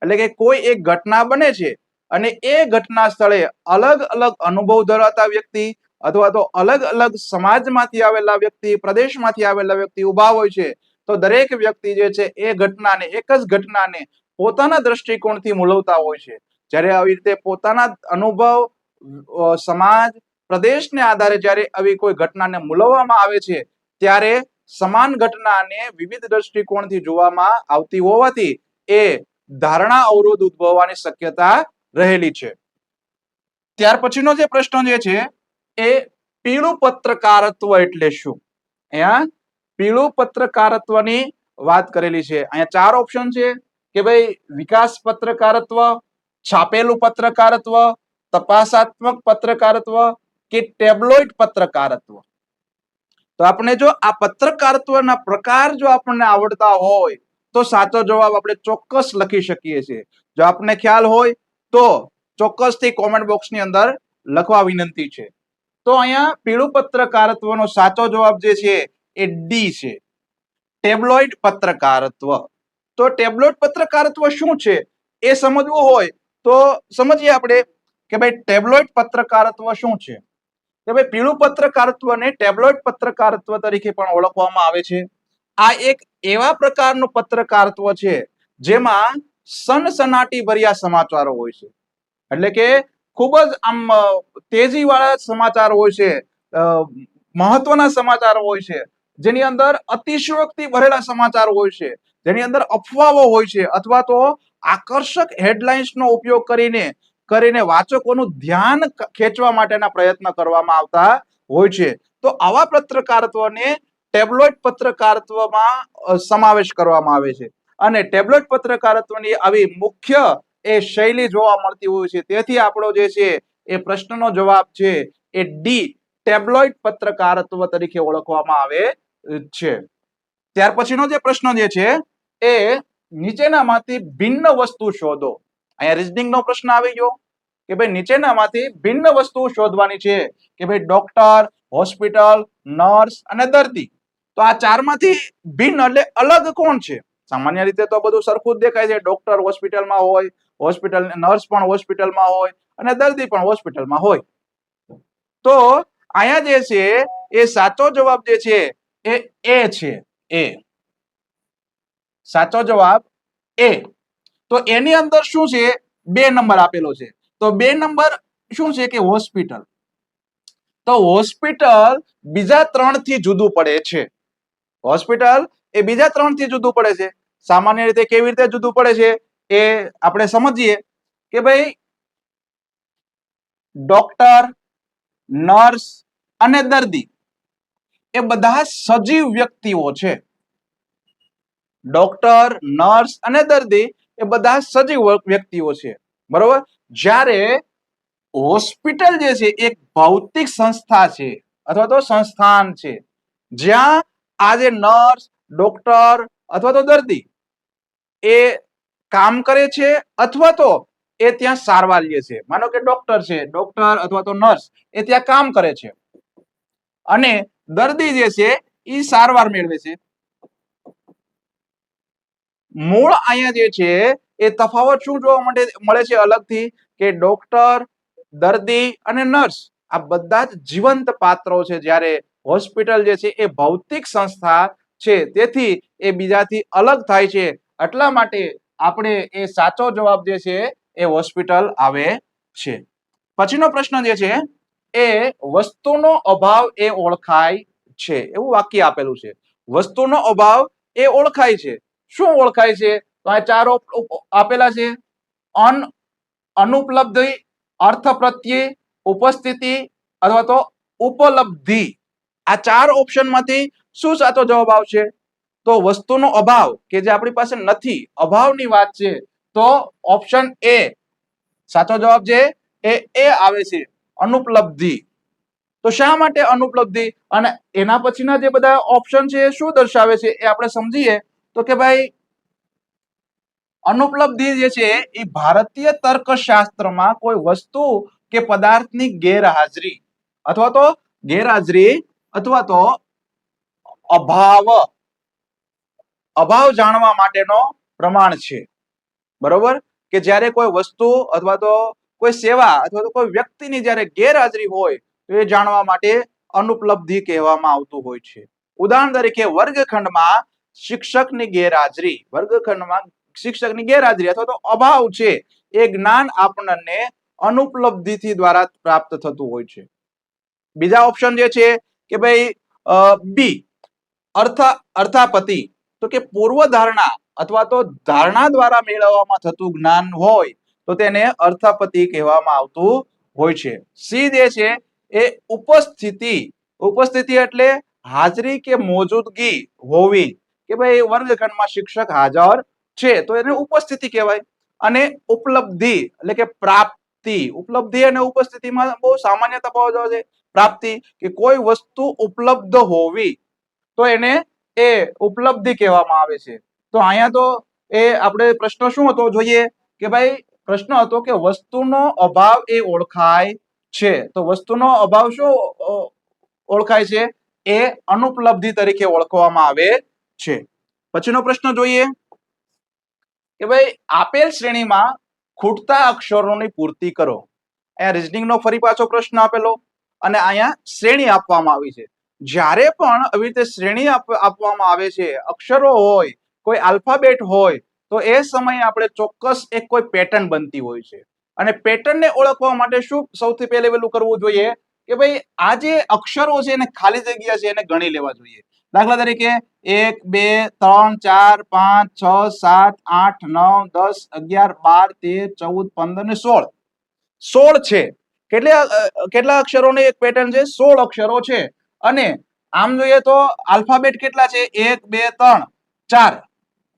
એટલે કે કોઈ એક ઘટના બને છે અને એ ઘટના સ્થળે અલગ અલગ અનુભવ ધરાવતા વ્યક્તિ અથવા તો અલગ અલગ સમાજમાંથી આવેલા વ્યક્તિ, પ્રદેશમાંથી આવેલા વ્યક્તિ ઉભા હોય છે. તો દરેક વ્યક્તિ જે છે એ ઘટનાને, એક જ ઘટનાને પોતાના દ્રષ્ટિકોણથી મૂલવતા હોય છે. જ્યારે આવી રીતે પોતાના અનુભવ, સમાજ, પ્રદેશને આધારે જ્યારે આવી કોઈ ઘટનાને મૂલવવામાં આવે છે, ત્યારે સમાન ઘટનાને વિવિધ દ્રષ્ટિકોણથી જોવામાં આવતી હોવાથી એ ધારણા અવરોધ ઉદ્ભવવાની શક્યતા રહેલી છે. ત્યાર પછીનો જે પ્રશ્ન જે છે એ પીળું પત્રકારત્વ એટલે શું? અહીંયા પીળું પત્રકારત્વની વાત કરેલી છે. અહીંયા 4 ઓપ્શન છે કે ભાઈ વિકાસ પત્રકારત્વ, છાપેલું પત્રકારત્વ, તપાસાત્મક પત્રકારત્વ કે ટેબ્લોઇડ પત્રકારત્વ. તો આપણે જો આ પત્રકારત્વના પ્રકાર જો આપણને આવડતા હોય તો સાચો જવાબ આપણે ચોક્કસ લખી શકીએ છીએ. જો આપને ખ્યાલ હોય તો ચોક્કસથી કોમેન્ટ બોક્સની અંદર લખવા વિનંતી છે. તો અહીંયા પીળું પત્રકારત્વનો સાચો જવાબ જે છે એ ડી છે, ટેબ્લોઇડ પત્રકારત્વ. તો ટેબ્લોઇડ પત્રકારત્વ શું છે એ સમજવું હોય તો સમજીએ આપણે કે ભાઈ ટેબ્લોઇડ પત્રકારત્વ શું છે. કે ભાઈ પીળું પત્રકારત્વને ટેબ્લોઇડ પત્રકારત્વ તરીકે પણ ઓળખવામાં આવે છે. આ એક એવા પ્રકારનું પત્રકારત્વ છે જેમાં સનસનાટી ભર્યા સમાચારો હોય છે. એટલે કે ખૂબ જ આમ તેજીવાળા સમાચાર હોય છે, મહત્વના સમાચાર હોય છે, જેની અંદર અતિશયોક્તિ ભરેલા સમાચાર હોય છે, જેની અંદર અફવાઓ હોય છે, અથવા તો આકર્ષક હેડલાઇન્સનો ઉપયોગ કરીને વાચકોનું ધ્યાન ખેંચવા માટેના પ્રયત્ન કરવામાં આવતા હોય છે. તો આવા પત્રકારત્વને ટેબ્લોઇડ પત્રકારત્વમાં સમાવેશ કરવામાં આવે છે. અને ટેબ્લોઇડ પત્રકારત્વની આવી મુખ્ય એ શૈલી જોવા મળતી હોય છે. તેથી આપણો જે છે એ પ્રશ્નનો જવાબ છે એ ડી ટેબ્લોઇડ પત્રકારત્વ તરીકે ઓળખવામાં આવે છે. ત્યાર પછીનો જે પ્રશ્ન જે છે એ નીચેનામાંથી ભિન્ન વસ્તુ શોધો. અહીંયા રીઝનિંગનો પ્રશ્ન આવી ગયો કે ભાઈ નીચેનામાંથી ભિન્ન વસ્તુ શોધવાની છે કે ભાઈ ડોક્ટર, હોસ્પિટલ, નર્સ અને દર્દી. તો આ ચારમાંથી ભિન્ન એટલે અલગ કોણ છે? સામાન્ય રીતે તો બધું સરખું જ દેખાય છે. ડોક્ટર હોસ્પિટલમાં હોય, હોસ્પિટલ નર્સ પણ હોસ્પિટલમાં હોય અને દર્દી પણ હોસ્પિટલમાં હોય. તો અહીંયા જે છે એ સાચો જવાબ જે છે એ છે. એ સાચો જવાબ એ. તો એની અંદર શું છે? 2 નંબર આપેલો છે. તો 2 નંબર શું છે કે હોસ્પિટલ. તો હોસ્પિટલ બીજા 3 થી જુદું પડે છે. હોસ્પિટલ એ બીજા 3 થી જુદું પડે છે. સામાન્ય રીતે કેવી રીતે જુદું પડે છે એ આપણે સમજીએ કે ભાઈ ડોક્ટર, નર્સ અને દર્દી એ બધા સજીવ વ્યક્તિઓ છે. ડોક્ટર, નર્સ અને દર્દી એ બધા સજીવ વ્યક્તિઓ છે. બરોબર. જ્યારે હોસ્પિટલ જે છે એક ભૌતિક સંસ્થા છે અથવા તો સંસ્થાન છે, જ્યાં આજે નર્સ, ડોક્ટર અથવા તો દર્દી એ કામ કરે છે અથવા તો એ ત્યાં સારવાર લે છે. માનો કે ડોક્ટર છે, ડોક્ટર અથવા તો નર્સ એ ત્યાં કામ કરે છે અને દર્દી જે છે એ સારવાર મેળવે છે. મૂળ અહીંયા જે છે એ તફાવત શું જોવા મળે છે અલગથી કે ડોક્ટર, દર્દી અને નર્સ આ બધા જ જીવંત પાત્રો છે, જ્યારે હોસ્પિટલ જે છે એ ભૌતિક સંસ્થા છે. તેથી એ બીજાથી અલગ થાય છે. એટલા માટે આપણે એ સાચો જવાબ જે છે એ હોસ્પિટલ આવે છે. પછીનો પ્રશ્ન જે છે એ વસ્તુનો અભાવ એ ઓળખાય છે. એવું વાક્ય આપેલું છે. વસ્તુનો અભાવ એ ઓળખાય છે. શું ઓળખાય છે? તો આ 4 આપેલા છે. અનુપલબ્ધિ, અર્થ પ્રત્યે, ઉપસ્થિતિ અથવા તો ઉપલબ્ધિ. આ 4 ઓપ્શનમાંથી શું સાચો જવાબ આવશે? તો વસ્તુનો અભાવ કે જે આપણી પાસે નથી, અભાવની વાત છે, તો ઓપ્શન એ સાચો જવાબ છે એ આવે છે, અનુપલબ્ધિ. તો શા માટે અનુપલબ્ધિ? અને એના પછીના જે બધા ઓપ્શન છે શું દર્શાવે છે એ આપણે સમજીએ તો કે ભાઈ અનુપલબ્ધિ જે છે એ ભારતીય તર્કશાસ્ત્રમાં કોઈ વસ્તુ કે પદાર્થની ગેરહાજરી અથવા તો અભાવ જાણવા માટેનો પ્રમાણ છે. બરોબર. કે જ્યારે કોઈ વસ્તુ અથવા તો કોઈ સેવા અથવા તો કોઈ વ્યક્તિની જ્યારે ગેરહાજરી હોય તો એ જાણવા માટે અનુપલબ્ધિ કહેવામાં આવતું હોય છે. ઉદાહરણ તરીકે વર્ગખંડમાં શિક્ષકની ગેરહાજરી અથવા તો અભાવ છે એ જ્ઞાન આપણને અનુપલબ્ધિથી દ્વારા પ્રાપ્ત થતું હોય છે. બીજા ઓપ્શન જે છે કે ભાઈ બી અર્થાપતિ, તો કે પૂર્વ ધારણા અથવા તો ધારણા દ્વારા મેળવવામાં થતું જ્ઞાન હોય તો તેને અર્થાપતિ કહેવામાં આવતું હોય છે. સી જે છે એ ઉપસ્થિતિ એટલે હાજરી કે મોજૂદગી હોવી, કે ભાઈ વર્ગખંડમાં શિક્ષક હાજર છે તો એને ઉપસ્થિતિ કહેવાય. અને ઉપલબ્ધિ એટલે કે પ્રાપ્તિ. ઉપલબ્ધિ અને ઉપસ્થિતિમાં બહુ સામાન્ય તફાવત છે. પ્રાપ્તિ કે કોઈ વસ્તુ ઉપલબ્ધ હોવી તો એને એ ઉપલબ્ધિ કહેવામાં આવે છે. તો અહીંયા તો એ આપણે પ્રશ્ન શું હતો જોઈએ કે ભાઈ પ્રશ્ન હતો કે વસ્તુનો અભાવ એ ઓળખાય છે. તો વસ્તુનો અભાવ શું ઓળખાય છે? એ અનુપલબ્ધિ તરીકે ઓળખવામાં આવે છે. પછીનો પ્રશ્ન જોઈએ કે ભાઈ આપેલ શ્રેણીમાં ખૂટતા અક્ષરોની પૂર્તિ કરો. અહીંયા રીઝનિંગનો ફરી પાછો પ્રશ્ન આપેલો અને અહીંયા શ્રેણી આપવામાં આવી છે. જ્યારે પણ આવી રીતે શ્રેણી આપવામાં આવે છે, અક્ષરો હોય, કોઈ આલ્ફાબેટ હોય, તો એ સમયે આપણે ચોક્કસ એક કોઈ પેટર્ન બનતી હોય છે. અને પેટર્નને ઓળખવા માટે શું સૌથી પહેલે વહેલું કરવું જોઈએ કે ભાઈ આ જે અક્ષરો છે એને ખાલી જગ્યા છે એને ગણી લેવા જોઈએ. દાખલા તરીકે 1 2 3 4 5 6 7 8 9 10 11 12 13 14 15 ને 16 16 છે. કેટલા અક્ષરોની એક પેટર્ન છે? 16 અક્ષરો છે. અને આમ જોઈએ તો આલ્ફાબેટ કેટલા છે? 1 2 3 4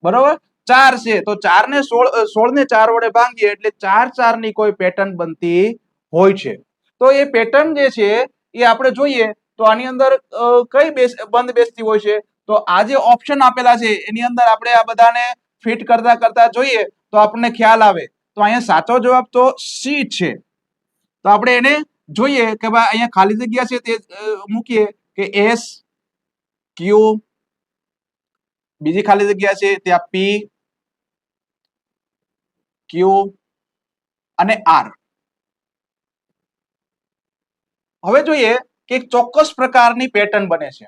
બરોબર 4 છે. તો 4 ને 16 ને 4 વડે ભાંગીએ એટલે 4 4 ની કોઈ પેટર્ન બનતી હોય છે. તો એ પેટર્ન જે છે એ આપણે જોઈએ તો આની અંદર કઈ બંધ બેસતી હોય છે? તો આ જે ઓપ્શન આપેલા છે એની અંદર આપણે આ બધાને ફિટ કરતા કરતા જોઈએ તો આપણને ખ્યાલ આવે. તો અહીંયા સાચો જવાબ તો સી છે. તો આપણે એને જોઈએ કે ભાઈ અહીંયા ખાલી જગ્યા છે તે મૂકીએ કે એસ ક્યુ, બીજી ખાલી જગ્યા છે ત્યાં પી ક્યુ અને આર. હવે જોઈએ કે એક ચોક્કસ પ્રકારની પેટર્ન બને છે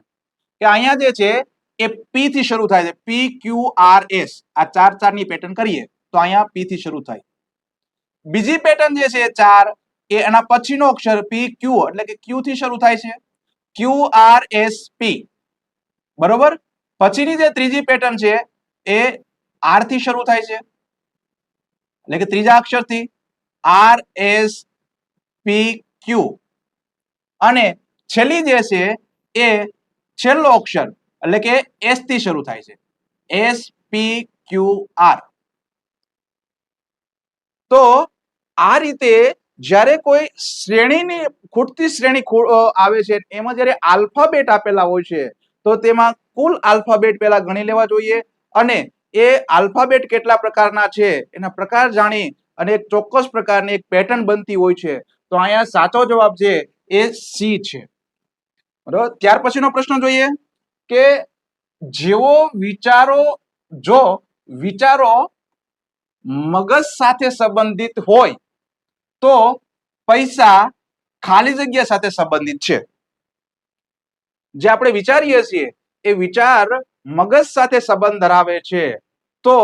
કે અહીંયા જે છે એ પી થી શરૂ થાય છે. પી ક્યુ આર એસ આ 4 4 ની પેટર્ન કરીએ તો અહીંયા પી થી શરૂ થાય. બીજી પેટર્ન જે છે 4 એ એના પછીનો અક્ષર પી ક્યુ એટલે કે ક્યુ થી શરૂ થાય છે. ક્યુ આર એસ પી બરોબર. પછીની જે ત્રીજી પેટર્ન છે એ આર થી શરૂ થાય છે એટલે કે ત્રીજા અક્ષરથી આર એસ પી ક્યુ. અને છેલ્લી જે છે એ છેલ્લો અક્ષર એટલે કે એસ થી શરૂ થાય છે. S P Q R. તો આ રીતે જ્યારે કોઈ શ્રેણીની ખૂટતી શ્રેણી આવે છે એમાં જ્યારે આલ્ફાબેટ આપેલા હોય છે તો તેમાં કુલ આલ્ફાબેટ પહેલા ગણી લેવા જોઈએ અને એ આલ્ફાબેટ કેટલા પ્રકારના છે એના પ્રકાર જાણી અને એક ચોક્કસ પ્રકારની એક પેટર્ન બનતી હોય છે. તો અહીંયા સાચો જવાબ છે એ સી છે. બરાબર. ત્યાર પછીનો પ્રશ્ન જોઈએ કે જો વિચારો મગજ સાથે સંબંધિત હોય તો પૈસા ખાલી જગ્યા સાથે સંબંધિત છે. જે આપણે વિચારીએ છીએ એ વિચાર મગજ સાથે સંબંધ ધરાવે છે તો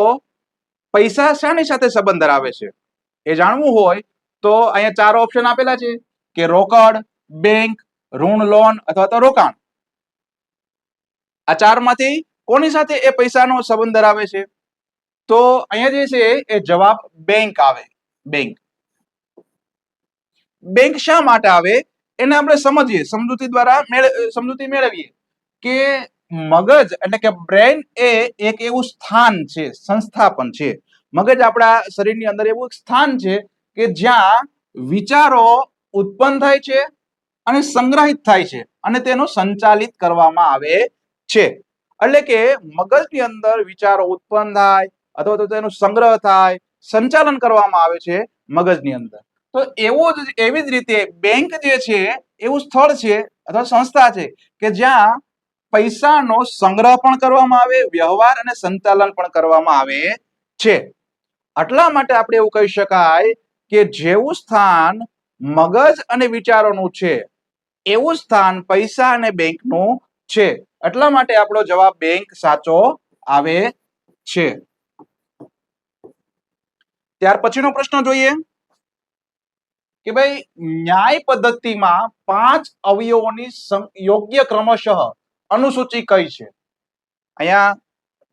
પૈસા શાની સાથે સંબંધ ધરાવે છે એ જાણવું હોય તો અહીંયા 4 ઓપ્શન આપેલા છે કે રોકડ, બેંક, ઋણ, લોન અથવા તો રોકાણ. આ 4 માંથી કોની સાથે એ પૈસાનો સંબંધ ધરાવે છે? તો અહીંયા જે છે એ જવાબ બેંક આવે. બેંક શા માટે આવે એને આપણે સમજીએ, સમજૂતી દ્વારા સમજૂતી મેળવીએ કે મગજ એટલે કે બ્રેન એ એક એવું સ્થાન છે, સંસ્થા પણ છે. મગજ આપણા શરીરની અંદર એવું સ્થાન છે કે જ્યાં વિચારો ઉત્પન્ન થાય છે અને સંગ્રહિત થાય છે અને તેનું સંચાલિત કરવામાં આવે છે. એટલે કે મગજની અંદર વિચારો ઉત્પન્ન થાય અથવા તો તેનો સંગ્રહ થાય, સંચાલન કરવામાં આવે છે મગજની અંદર. તો એવી જ રીતે બેંક જે છે એવું સ્થળ છે અથવા સંસ્થા છે કે જ્યાં પૈસાનો સંગ્રહ પણ કરવામાં આવે, વ્યવહાર અને સંચાલન પણ કરવામાં આવે છે. એટલા માટે આપણે એવું કહી શકાય કે જેવું સ્થાન મગજ અને વિચારોનું છે એવું સ્થાન પૈસા અને બેંકનું છે. એટલા માટે આપણો જવાબ બેંક સાચો આવે છે. ત્યાર પછીનો પ્રશ્ન જોઈએ કે ભાઈ ન્યાય પદ્ધતિમાં 5 અવયવોની યોગ્ય ક્રમશઃ અનુસૂચિ કઈ છે? અહીંયા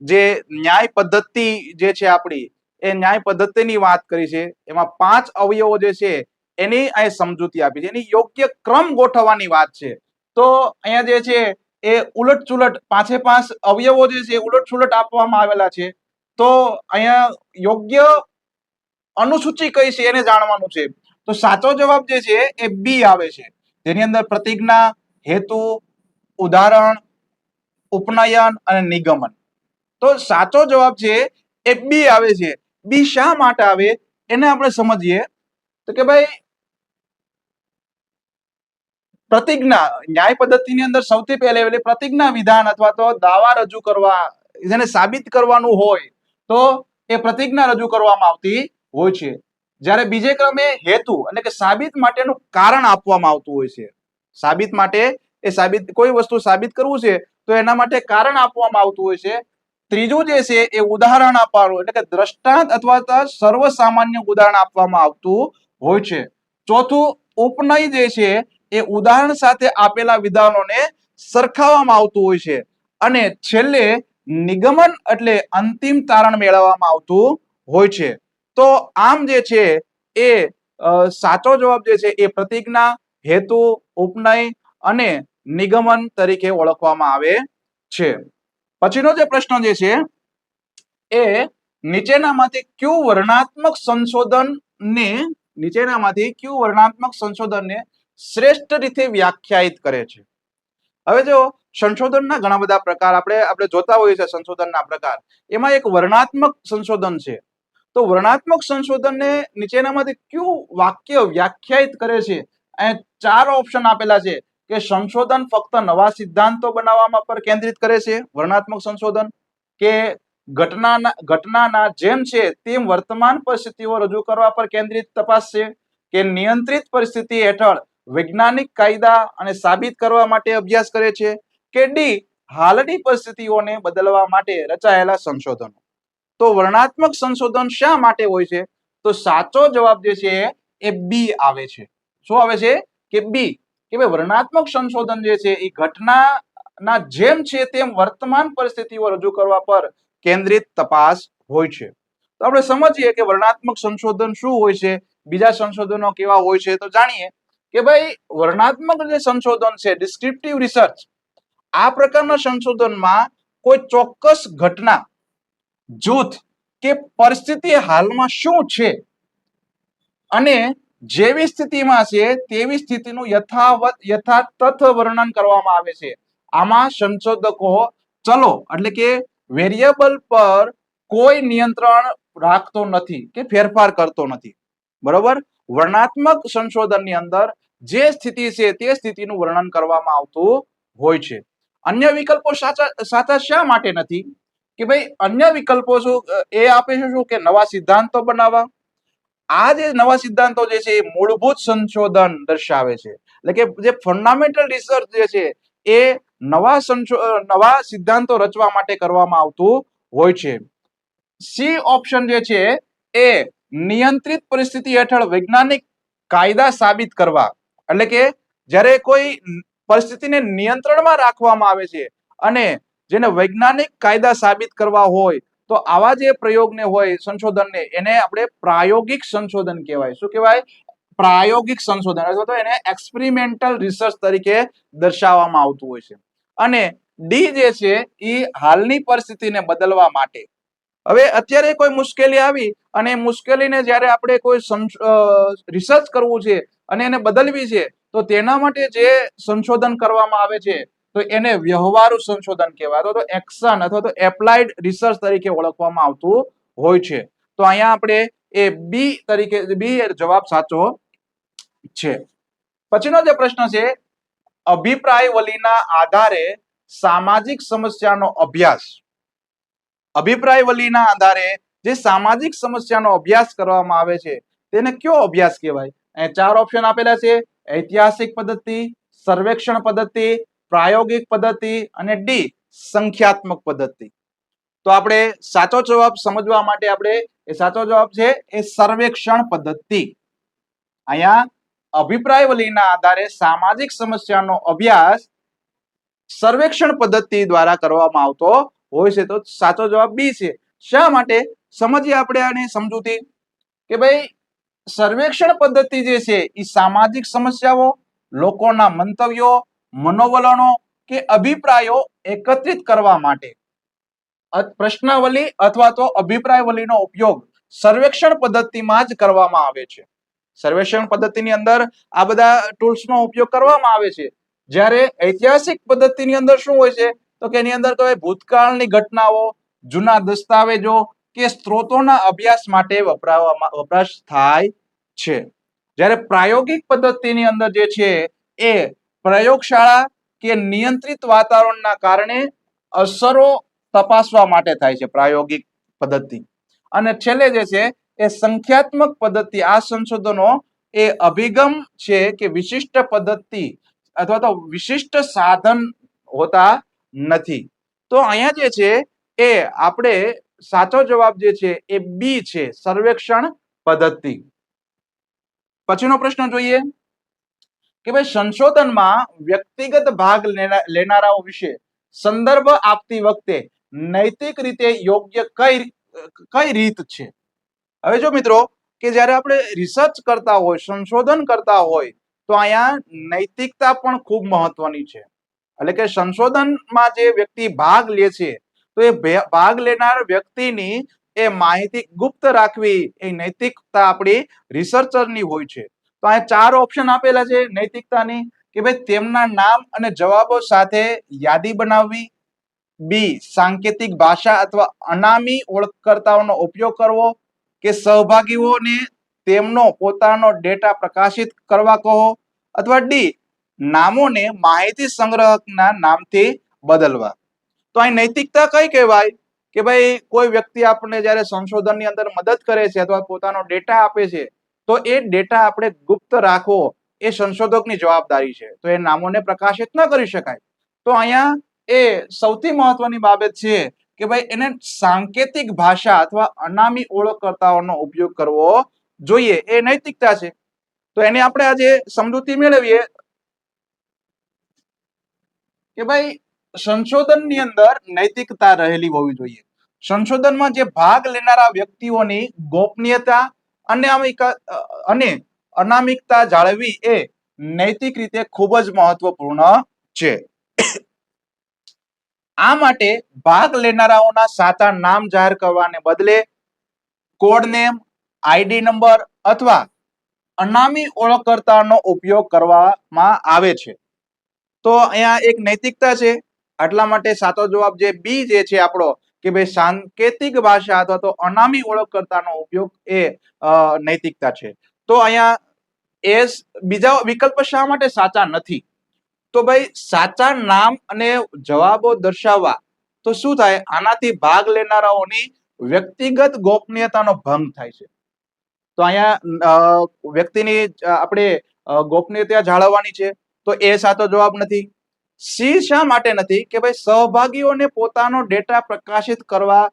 જે ન્યાય પદ્ધતિ જે છે આપણી એ ન્યાય પદ્ધતિની વાત કરી છે. એમાં 5 અવયવો જે છે એની અહીં સમજૂતી આપી છે, એની યોગ્ય ક્રમ ગોઠવવાની વાત છે. તો અહીંયા જે છે એ ઉલટ-સુલટ 5 અવયવો જે છે ઉલટ-સુલટ આપવામાં આવેલા છે. તો અહીંયા યોગ્ય અનુસૂચિ કઈ છે એને જાણવાનું છે. તો સાચો જવાબ જે છે એ બી આવે છે, જેની અંદર પ્રતિજ્ઞા, હેતુ, ઉદાહરણ, ઉપનયન અને નિગમન. તો સાચો જવાબ છે એ બી આવે છે. બી શા માટે આવે એને આપણે સમજીએ તો કે ભાઈ પ્રતિજ્ઞા ન્યાય પદ્ધતિની અંદર સૌથી પહેલે પ્રતિજ્ઞા વિધાન અથવા તો દાવા રજૂ કરવા, જેને સાબિત કરવાનું હોય તો એ પ્રતિજ્ઞા રજૂ કરવામાં આવતી હોય છે. જ્યારે બીજે ક્રમે હેતુ એટલે કે સાબિત માટેનું કારણ આપવામાં આવતું હોય છે. સાબિત માટે કોઈ વસ્તુ સાબિત કરવું છે તો એના માટે કારણ આપવામાં આવતું હોય છે. ત્રીજું જે છે એ ઉદાહરણ આપવાનું એટલે કે દ્રષ્ટાંત અથવા તો સર્વસામાન્ય ઉદાહરણ આપવામાં આવતું હોય છે. ચોથું ઉપનય જે છે એ ઉદાહરણ સાથે આપેલા વિધાનોને સરખાવવામાં આવતું હોય છે. અને છેલ્લે નિગમન એટલે અંતિમ તારણ મેળવવામાં આવતું હોય છે. તો આમ જે છે એ સાચો જવાબ જે છે એ પ્રતિજ્ઞા, હેતુ, ઉપનય અને નિગમન તરીકે ઓળખવામાં આવે છે. પછીનો જે પ્રશ્ન જે છે એ નીચેનામાંથી કયું વર્ણનાત્મક સંશોધનને શ્રેષ્ઠ રીતે વ્યાખ્યાયિત કરે છે? હવે જો સંશોધનના ઘણા બધા પ્રકાર આપણે જોતા હોઈએ છીએ. સંશોધનના પ્રકાર એમાં એક વર્ણનાત્મક સંશોધન છે. તો વર્ણનાત્મક સંશોધનને નીચેનામાંથી કયું વાક્ય વ્યાખ્યાયિત કરે છે? અહીં 4 ઓપ્શન આપેલા છે કે સંશોધન ફક્ત નવા સિદ્ધાંતો બનાવવામાં પર કેન્દ્રિત કરે છે, વર્ણનાત્મક સંશોધન, કે ઘટનાના જેમ છે તેમ વર્તમાન પરિસ્થિતિઓ રજૂ કરવા પર કેન્દ્રિત તપાસ છે, કે નિયંત્રિત પરિસ્થિતિ હેઠળ વૈજ્ઞાનિક કાયદા અને સાબિત કરવા માટે અભ્યાસ કરે છે, કે ડી હાલની પરિસ્થિતિઓને બદલવા માટે રચાયેલા સંશોધનો. તો વર્ણનાત્મક સંશોધન શા માટે હોય છે? તો સાચો જવાબ જે છે એ બી આવે છે. શું આવે છે? કે બી, કે ભાઈ વર્ણનાત્મક સંશોધન જે છે એ ઘટનાના જેમ છે તેમ વર્તમાન પરિસ્થિતિઓ રજૂ કરવા પર કેન્દ્રિત તપાસ હોય છે. તો આપણે સમજીએ કે વર્ણનાત્મક સંશોધન શું હોય છે, બીજા સંશોધનો કેવા હોય છે. તો જાણીએ કે ભાઈ વર્ણનાત્મક જે સંશોધન છે, ડિસ્ક્રિપ્ટિવ રિસર્ચ, આ પ્રકારના સંશોધનમાં કોઈ ચોક્કસ ઘટના, જૂથ કે પરિસ્થિતિ હાલમાં શું છે અને જેવી સ્થિતિમાં છે તેવી સ્થિતિનું યથાતથ વર્ણન કરવામાં આવે છે. આમાં સંશોધકો ચલો એટલે કે વેરિયેબલ પર કોઈ નિયંત્રણ રાખતો નથી કે ફેરફાર કરતો નથી. બરોબર? વર્ણનાત્મક સંશોધનની અંદર જે સ્થિતિ છે તે સ્થિતિનું વર્ણન કરવામાં આવતું હોય છે. અન્ય વિકલ્પો સાચા શા માટે નથી? કે ભાઈ અન્ય વિકલ્પો શું એ આપે છે? શું કે નવા સિદ્ધાંતો બનાવવા. આ જે નવા સિદ્ધાંતો જે છે એ મૂળભૂત સંશોધન દર્શાવે છે. એટલે કે જે ફંડામેન્ટલ રિસર્ચ જે છે એ નવા સિદ્ધાંતો રચવા માટે કરવામાં આવતું હોય છે. સી ઓપ્શન જે છે એ નિયંત્રિત પરિસ્થિતિ હેઠળ વૈજ્ઞાનિક કાયદા સાબિત કરવા. એટલે કે જ્યારે કોઈ પરિસ્થિતિને નિયંત્રણમાં રાખવામાં આવે છે અને જેને વૈજ્ઞાનિક કાયદા સાબિત કરવા હોય તો આવા જે પ્રયોગને હોય, સંશોધનને, એને આપણે પ્રાયોગિક સંશોધન કહેવાય. શું કહેવાય? પ્રાયોગિક સંશોધન, અથવા તો એને એક્સપેરિમેન્ટલ રિસર્ચ તરીકે દર્શાવવામાં આવતું હોય છે. અને ડી જે છે એ હાલની પરિસ્થિતિને બદલવા માટે. હવે અત્યારે કોઈ મુશ્કેલી આવી અને મુશ્કેલીને જ્યારે આપણે કોઈ રિસર્ચ કરવું છે અને એને બદલવી છે તો તેના માટે જે સંશોધન કરવામાં આવે છે તો એને વ્યવહારુ સંશોધન કહેવાય, અથવા તો એક્શન અથવા તો એપ્લાઇડ રિસર્ચ તરીકે ઓળખવામાં આવતું હોય છે. તો અહીંયા આપણે એ બી તરીકે, બી જવાબ સાચો છે. પછીનો જે પ્રશ્ન છે, અભિપ્રાયવલીના આધારે સામાજિક સમસ્યાનો અભ્યાસ. અભિપ્રાયવલીના આધારે જે સામાજિક સમસ્યાનો અભ્યાસ કરવામાં આવે છે તેને કયો અભ્યાસ કહેવાય? અહીં 4 ઓપ્શન આપેલા છે: ઐતિહાસિક પદ્ધતિ, સર્વેક્ષણ પદ્ધતિ, પ્રાયોગિક પદ્ધતિ અને ડી સંખ્યાત્મક પદ્ધતિ. તો આપણે સાચો જવાબ સમજવા માટે આપણે સાચો જવાબ છે એ સર્વેક્ષણ પદ્ધતિ. અહીંયા અભિપ્રાયવલીના આધારે સામાજિક સમસ્યાનો અભ્યાસ સર્વેક્ષણ પદ્ધતિ દ્વારા કરવામાં આવતો હોય છે. તો સાચો જવાબ બી છે. શા માટે? સમજીએ આપણે આની સમજૂતી કે ભાઈ સર્વેક્ષણ પદ્ધતિ જે છે એ સામાજિક સમસ્યાઓ, લોકોના મંતવ્યો, મનોવલણો કે અભિપ્રાયો એકત્રિત કરવા માટે પ્રશ્નાવલી અથવા તો અભિપ્રાયવલીનો ઉપયોગ સર્વેક્ષણ પદ્ધતિમાં જ કરવામાં આવે છે. સર્વેક્ષણ પદ્ધતિની અંદર આ બધા ટૂલ્સનો ઉપયોગ કરવામાં આવે છે. જ્યારે ઐતિહાસિક પદ્ધતિની અંદર શું હોય છે તો કે એની અંદર તો ભૂતકાળની ઘટનાઓ, જૂના દસ્તાવેજો કે સ્ત્રોતોના અભ્યાસ માટે વપરાશ થાય છે. જ્યારે પ્રાયોગિક પદ્ધતિની અંદર જે છે એ પ્રયોગશાળા કે નિયંત્રિત વાતાવરણના કારણે અસરો તપાસવા માટે થાય છે પ્રાયોગિક પદ્ધતિ. અને છેલ્લે જે છે એ સંખ્યાત્મક પદ્ધતિ. આ સંશોધનો એ અભિગમ છે કે વિશિષ્ટ પદ્ધતિ અથવા તો વિશિષ્ટ સાધન હોતા નથી. તો અહીંયા જે છે એ આપણે સાચો જવાબ જે છે એ બી છે, સર્વેક્ષણ પદ્ધતિ. પછીનો પ્રશ્ન જોઈએ કે ભાઈ સંશોધનમાં વ્યક્તિગત ભાગ લેનારાઓ વિશે સંદર્ભ આપતી વખતે નૈતિક રીતે યોગ્ય કઈ રીત છે. હવે જો મિત્રો કે જ્યારે આપણે રિસર્ચ કરતા હોય, સંશોધન કરતા હોય, તો અહીંયા નૈતિકતા પણ ખૂબ મહત્વની છે. એટલે કે સંશોધનમાં જે વ્યક્તિ ભાગ લે છે તો એ ભાગ લેનાર વ્યક્તિની એ માહિતી ગુપ્ત રાખવી એ નૈતિકતા આપણી રિસર્ચરની હોય છે. તો અહીંયા 4 ઓપ્શન આપેલા છે નૈતિકતાની કે ભાઈ તેમના નામ અને જવાબો સાથે યાદી બનાવવી, બી સાંકેતિક ભાષા અથવા અનામી ઓળખકર્તાઓનો ઉપયોગ કરવો, કે સહભાગીઓને તેમનો પોતાનો ડેટા પ્રકાશિત કરવા કહો, અથવા ડી નામોને માહિતી સંગ્રહકના નામથી બદલવા. તો અહીં નૈતિકતા કઈ કહેવાય કે ભાઈ કોઈ વ્યક્તિ આપણને જ્યારે સંશોધનની અંદર મદદ કરે છે અથવા પોતાનો ડેટા આપે છે તો એ ડેટા આપણે ગુપ્ત રાખવો એ સંશોધકની જવાબદારી છે. તો એ નામોને પ્રકાશિત ન કરી શકાય. તો અહીંયા એ સૌથી મહત્વની બાબત છે કે ભાઈ એને સાંકેતિક ભાષા અથવા અનામી ઓળખકર્તાઓનો ઉપયોગ કરવો જોઈએ, એ નૈતિકતા છે. તો એને આપણે આજે સમજૂતી મેળવીએ કે ભાઈ સંશોધનની અંદર નૈતિકતા રહેલી હોવી જોઈએ. સંશોધનમાં જે ભાગ લેનારા વ્યક્તિઓની ગોપનીયતા અને અનામિકતા જાળવવી એ નૈતિક રીતે ખૂબ જ મહત્વપૂર્ણ છે. આ માટે ભાગ લેનારાઓના સાચા નામ જાહેર કરવાને બદલે કોડ નેમ, આઈડી નંબર અથવા અનામી ઓળખકર્તાનો ઉપયોગ કરવામાં આવે છે. તો અહીંયા એક નૈતિકતા છે. આટલા માટે સાચો જવાબ જે બી જે છે આપણો કે ભાઈ સાંકેતિક ભાષા અથવા તો અનામી ઓળખકર્તાનો ઉપયોગ એ નૈતિકતા છે. તો અહીંયા બીજા વિકલ્પ શા માટે સાચા નથી? તો ભાઈ સાચા નામ અને જવાબો દર્શાવવા તો શું થાય, આનાથી ભાગ લેનારાઓની વ્યક્તિગત ગોપનીયતાનો ભંગ થાય છે. તો અહીંયા વ્યક્તિની આપણે ગોપનીયતા જાળવવાની છે, તો એ સાચો જવાબ નથી. સી શા માટે નથી કે ભાઈ સહભાગીઓને પોતાનો ડેટા પ્રકાશિત કરવા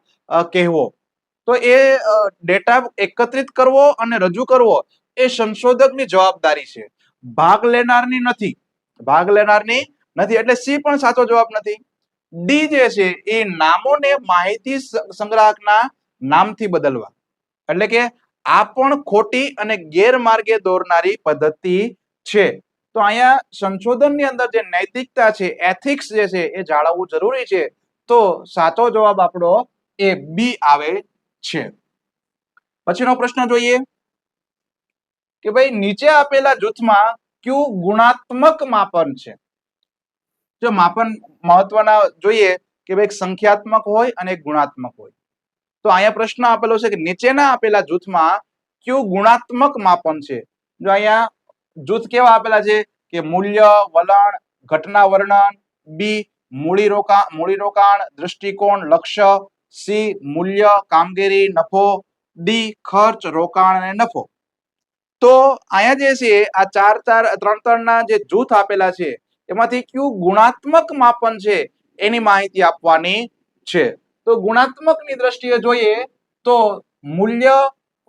કહેવો. તો એ ડેટા એકત્રિત કરવો અને રજૂ કરવો એ સંશોધકની જવાબદારી છે, ભાગ લેનારની નથી. એટલે સી પણ સાચો જવાબ નથી. ડી જે છે એ નામોને માહિતી સંગ્રાહકના નામથી બદલવા, એટલે કે આ પણ ખોટી અને ગેરમાર્ગે દોરનારી પદ્ધતિ છે. તો અહીંયા સંશોધનની અંદર જે નૈતિકતા છે, એથિક્સ જે છે એ જાળવવું જરૂરી છે. તો સાચો જવાબ આપણો એ બી આવે છે. પછીનો પ્રશ્ન જોઈએ કે ભાઈ નીચે આપેલા જૂથમાં કયું ગુણાત્મક માપન છે? જો માપન મહત્વના જોઈએ કે ભાઈ સંખ્યાત્મક હોય અને ગુણાત્મક હોય. તો અહીંયા પ્રશ્ન આપેલો છે કે નીચેના આપેલા જૂથમાં કયું ગુણાત્મક માપન છે? જો અહીંયા જૂથ કેવા આપેલા છે કે મૂલ્ય, વલણ, ઘટના વર્ણન, બી મૂડીરોકાણ, દૃષ્ટિકોણ, લક્ષ્ય, સી મૂલ્ય, કામગીરી, નફો, ડી ખર્ચ, રોકાણ અને નફો. તો અહીંયા જે છે આ ત્રણ ના જે જૂથ આપેલા છે એમાંથી કયું ગુણાત્મક માપન છે એની માહિતી આપવાની છે. તો ગુણાત્મકની દ્રષ્ટિએ જોઈએ તો મૂલ્ય,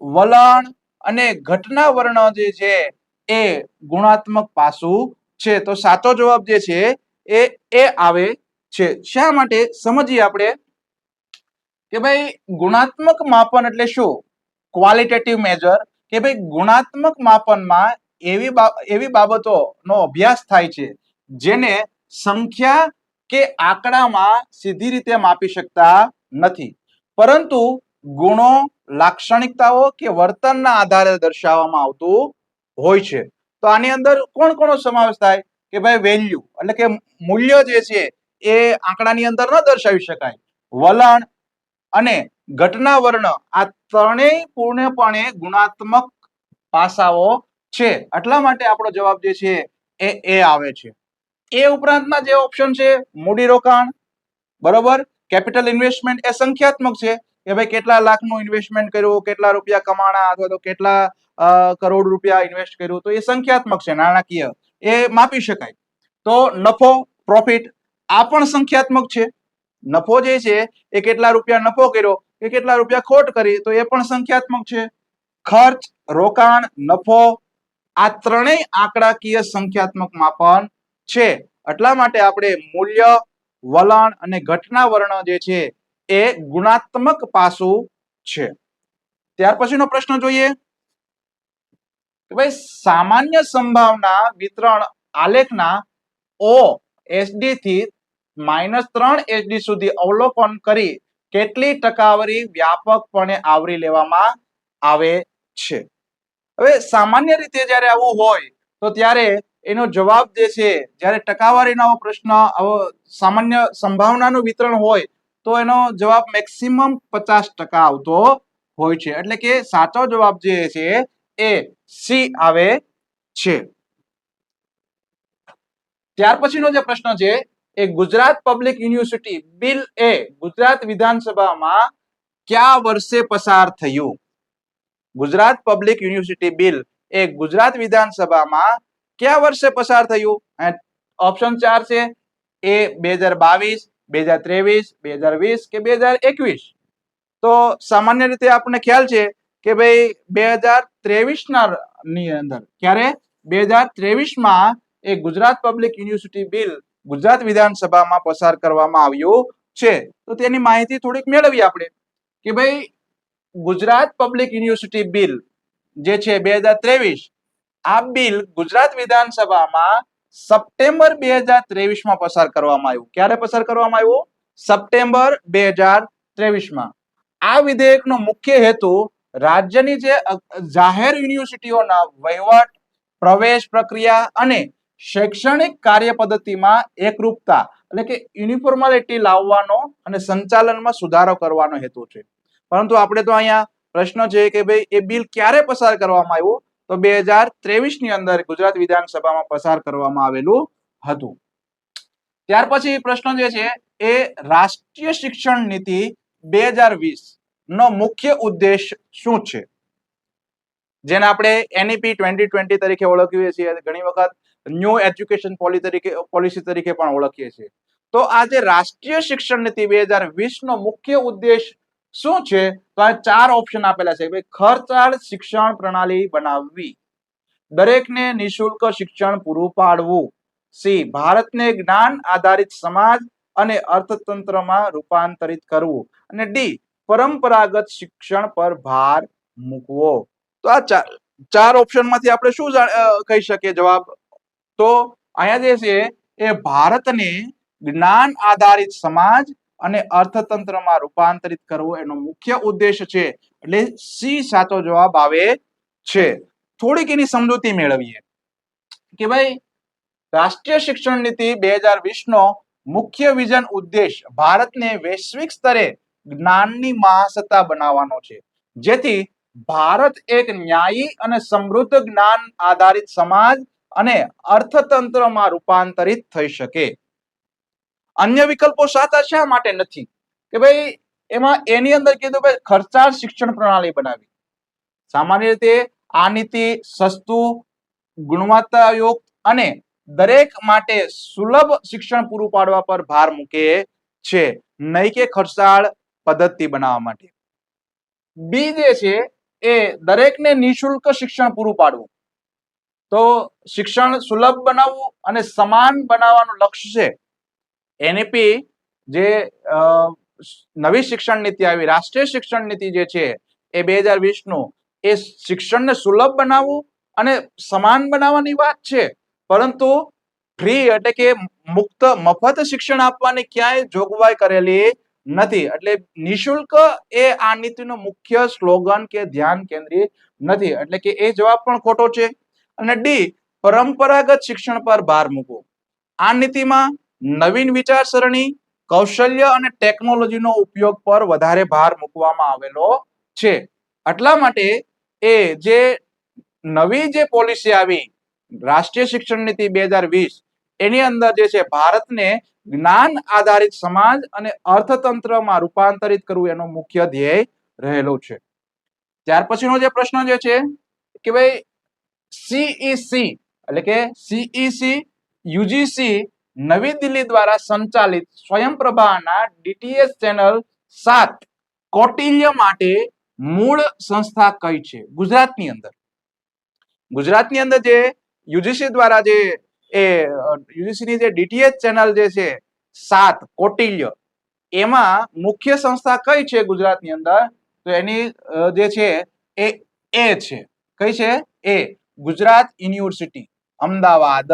વલણ અને ઘટના વર્ણન જે છે એ ગુણાત્મક પાસું છે. તો સાચો જવાબ જે છે એ આવે છે. શા માટે સમજીએ આપણે કે ભાઈ ગુણાત્મક માપન એટલે શું? ક્વોલિટેટિવ મેજર કે ભાઈ ગુણાત્મક માપનમાં એવી બાબતોનો અભ્યાસ થાય છે જેને સંખ્યા કે આંકડામાં સીધી રીતે માપી શકતા નથી, પરંતુ ગુણો, લાક્ષણિકતાઓ કે વર્તનના આધારે દર્શાવવામાં આવતું હોય છે. તો આની અંદર કોણ કોનો સમાવેશ થાય કે ભાઈ વેલ્યુ, એટલે કે મૂલ્ય જે છે એ આંકડાની અંદર ન દર્શાવી શકાય. વલણ અને ઘટના વર્ણન આ ત્રણેય પૂર્ણપણે ગુણાત્મક પાસાઓ છે. એટલા માટે આપણો જવાબ જે છે એ આવે છે. એ ઉપરાંતના જે ઓપ્શન છે મૂડીરોકાણ, બરોબર, કેપિટલ ઇન્વેસ્ટમેન્ટ એ સંખ્યાત્મક છે કે ભાઈ કેટલા લાખનું ઇન્વેસ્ટમેન્ટ કર્યું, કેટલા રૂપિયા કમાણા અથવા તો કેટલા કરોડ રૂપિયા ઇન્વેસ્ટ કર્યું, તો એ સંખ્યાત્મક છે, નાણાકીય, એ માપી શકાય. તો નફો, પ્રોફિટ આ પણ સંખ્યાત્મક છે. નફો જે છે એ કેટલા રૂપિયા નફો કર્યો કે કેટલા રૂપિયા ખોટ કરી, તો એ પણ સંખ્યાત્મક છે. ખર્ચ, રોકાણ, નફો આ ત્રણેય આંકડાકીય સંખ્યાત્મક માપન છે. એટલા માટે આપણે મૂલ્ય, વલણ અને ઘટના વર્ણન જે છે એ ગુણાત્મક પાસું છે. ત્યાર પછીનો પ્રશ્ન જોઈએ કે ભાઈ સામાન્ય સંભાવના વિતરણ આલેખના OSD થી -3 SD સુધી અવલોકન કરી કેટલી ટકાવારી વ્યાપકપણે આવરી લેવામાં આવે છે. હવે સામાન્ય રીતે જ્યારે આવું હોય તો ત્યારે એનો જવાબ જે છે, જ્યારે ટકાવારીનો પ્રશ્ન સામાન્ય સંભાવનાનું વિતરણ હોય તો એનો જવાબ મેક્સિમમ 50% આવતો હોય છે. એટલે કે સાચો જવાબ જે છે એ સી આવે છે. ત્યાર પછીનો જે પ્રશ્ન છે એ ગુજરાત પબ્લિક યુનિવર્સિટી બિલ એ ગુજરાત વિધાનસભામાં કયા વર્ષે પસાર થયું? ગુજરાત પબ્લિક યુનિવર્સિટી બિલ એ ગુજરાત વિધાનસભામાં કયા વર્ષે પસાર થયું? ઓપ્શન 4 છે એ 2022, 2023, 2020 કે 2021. તો સામાન્ય રીતે આપણને ખ્યાલ છે કે ભાઈ 2023 ની અંદર, ક્યારે 2023માં એ Gujarat public university bill Gujarat વિધાનસભામાં પસાર કરવામાં આવ્યું છે. તો તેની માહિતી થોડીક મેળવીએ આપણે કે ભાઈ ગુજરાત પબ્લિક યુનિવર્સિટી બિલ જે છે 2023, આ બિલ ગુજરાત વિધાનસભામાં સપ્ટેમ્બર 2023માં પસાર કરવામાં આવ્યું. ક્યારે પસાર કરવામાં આવ્યું? સપ્ટેમ્બર 2023માં. આ વિધેયકનો મુખ્ય હેતુ રાજ્યની જે જાહેર યુનિવર્સિટીઓના વહીવટ, પ્રવેશ પ્રક્રિયા અને શૈક્ષણિક કાર્ય પદ્ધતિમાં એકરૂપતા એટલે કે યુનિફોર્માલિટી લાવવાનો અને સંચાલનમાં સુધારો કરવાનો હેતુ છે. પરંતુ આપણે તો અહીંયા પ્રશ્ન છે કે ભાઈ એ બિલ ક્યારે પસાર કરવામાં આવ્યું? તો 2023 ની અંદર ગુજરાત વિધાનસભામાં પસાર કરવામાં આવેલું હતું. ત્યાર પછી પ્રશ્ન જે છે એ રાષ્ટ્રીય શિક્ષણ નીતિ 2020 નો મુખ્ય ઉદ્દેશ શું છે? જેને આપણે NEP 2020 તરીકે ઓળખીએ છીએ, ઘણી વખત ન્યૂ એજ્યુકેશન પોલિસી તરીકે પણ ઓળખીએ છીએ. તો આ જે રાષ્ટ્રીય શિક્ષણ નીતિ 2020 નો મુખ્ય ઉદ્દેશ શું છે? તો આ 4 ઓપ્શન આપેલા છે. ખર્ચાળ શિક્ષણ પ્રણાલી બનાવવી, દરેકને નિઃશુલ્ક શિક્ષણ પૂરું પાડવું, સી ભારતને જ્ઞાન આધારિત સમાજ અને અર્થતંત્રમાં રૂપાંતરિત કરવું, અને ડી પરંપરાગત શિક્ષણ પર ભાર મૂકવો. તો આ 4 ઓપ્શનમાંથી આપણે શું કહી શકીએ જવાબ? તો અહીંયા જે છે એ ભારતને જ્ઞાન આધારિત સમાજ અને અર્થતંત્રમાં રૂપાંતરિત કરવું એનો મુખ્ય ઉદ્દેશ છે. એટલે સી સાચો જવાબ આવે છે. થોડીક એની સમજૂતી મેળવીએ કે ભાઈ રાષ્ટ્રીય શિક્ષણ નીતિ 2020 નો મુખ્ય વિઝન ઉદ્દેશ ભારતને વૈશ્વિક સ્તરે જ્ઞાનની મહાસત્તા બનાવવાનો છે, જેથી ભારત એક ન્યાયી અને સમૃદ્ધ જ્ઞાન આધારિત સમાજ અને અર્થતંત્રમાં રૂપાંતરિત થઈ શકે. અન્ય વિકલ્પો સાચા શા માટે નથી? કે ભાઈ એમાં એની અંદર કીધું ભાઈ ખર્ચાળ શિક્ષણ પ્રણાલી બનાવી. સામાન્ય રીતે આ નીતિ સસ્તું, ગુણવત્તાયુક્ત અને દરેક માટે સુલભ શિક્ષણ પૂરું પાડવા પર ભાર મૂકે છે, નહીં કે ખર્ચાળ પદ્ધતિ બનાવવા માટે. બી જે છે એ દરેકને નિઃશુલ્ક શિક્ષણ પૂરું પાડવું. તો શિક્ષણ સુલભ બનાવવું અને સમાન બનાવવાનું લક્ષ્ય છે. NEP જે નવી શિક્ષણ નીતિ આવી, રાષ્ટ્રીય શિક્ષણ નીતિ જે છે એ 2020 નું, એ શિક્ષણને સુલભ બનાવવું અને સમાન બનાવવાની વાત છે, પરંતુ ફ્રી એટલે કે મુક્ત મફત શિક્ષણ આપવાની ક્યાંય જોગવાઈ કરેલી નથી. એટલે નિઃશુલ્ક એ આ નીતિનો મુખ્ય સ્લોગન કે ધ્યાન કેન્દ્રિત નથી. એટલે કે એ જવાબ પણ ખોટો છે. અને ડી પરંપરાગત શિક્ષણ પર ભાર મૂકવો. આ નીતિમાં નવીન વિચારસરણી, કૌશલ્ય અને ટેકનોલોજીનો ઉપયોગ પર વધારે ભાર મૂકવામાં આવેલો છે. એટલા માટે એ જે નવી જે પોલિસી આવી રાષ્ટ્રીય શિક્ષણ નીતિ 2020, એની અંદર જે છે ભારતને જ્ઞાન આધારિત સમાજ અને અર્થતંત્રમાં રૂપાંતરિત કરવું એનો મુખ્ય ધ્યેય રહેલો છે. ત્યાર પછીનો જે પ્રશ્ન જે છે કે ભાઈ CEC એટલે કે CEC UGC નવી દિલ્હી દ્વારા સંચાલિત સ્વયંપ્રભાના ડીટીએચ ચેનલ 7 કૌટિલ્ય માટે મૂળ સંસ્થા કઈ છે? ગુજરાતની અંદર જે યુજીસી દ્વારા જે યુજીસી ની જે ડીટીએચ ચેનલ જે છે 7 કૌટિલ્ય, એમાં મુખ્ય સંસ્થા કઈ છે ગુજરાતની અંદર? તો એની જે છે એ છે. કઈ છે? એ Gujarat university Ahmedabad,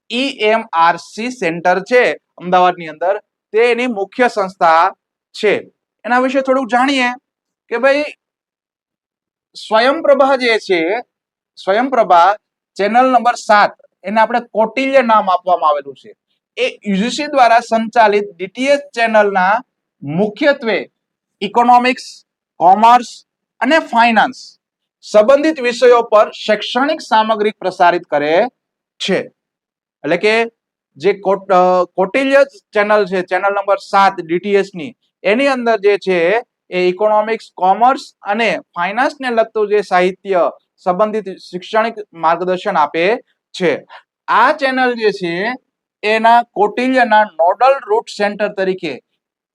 EMRC centre છે અમદાવાદની અંદર, તે એની મુખ્ય સંસ્થા છે. એના વિશે થોડુંક જાણીએ કે ભાઈ સ્વયંપ્રભા જે છે, સ્વયંપ્રભા ચેનલ નંબર 7, એને આપણે કૌટિલ્ય નામ આપવામાં આવેલું છે. એ યુજીસી દ્વારા સંચાલિત ડીટીએચ ચેનલના મુખ્યત્વે ઇકોનોમિક્સ, કોમર્સ અને ફાઇનાન્સ સંબંધિત વિષયો પર શૈક્ષણિક સામગ્રી પ્રસારિત કરે છે. એટલે કે જે કૌટિલ્ય ચેનલ છે, ચેનલ નંબર 7 ડીટીએચ ની, એની અંદર જે છે એ ઇકોનોમિક્સ, કોમર્સ અને ફાઇનાન્સ ને લગતું જે સાહિત્ય સંબંધિત શૈક્ષણિક માર્ગદર્શન આપે છે. આ ચેનલ જે છે એના કૌટિલ્યના નોડલ રૂટ સેન્ટર તરીકે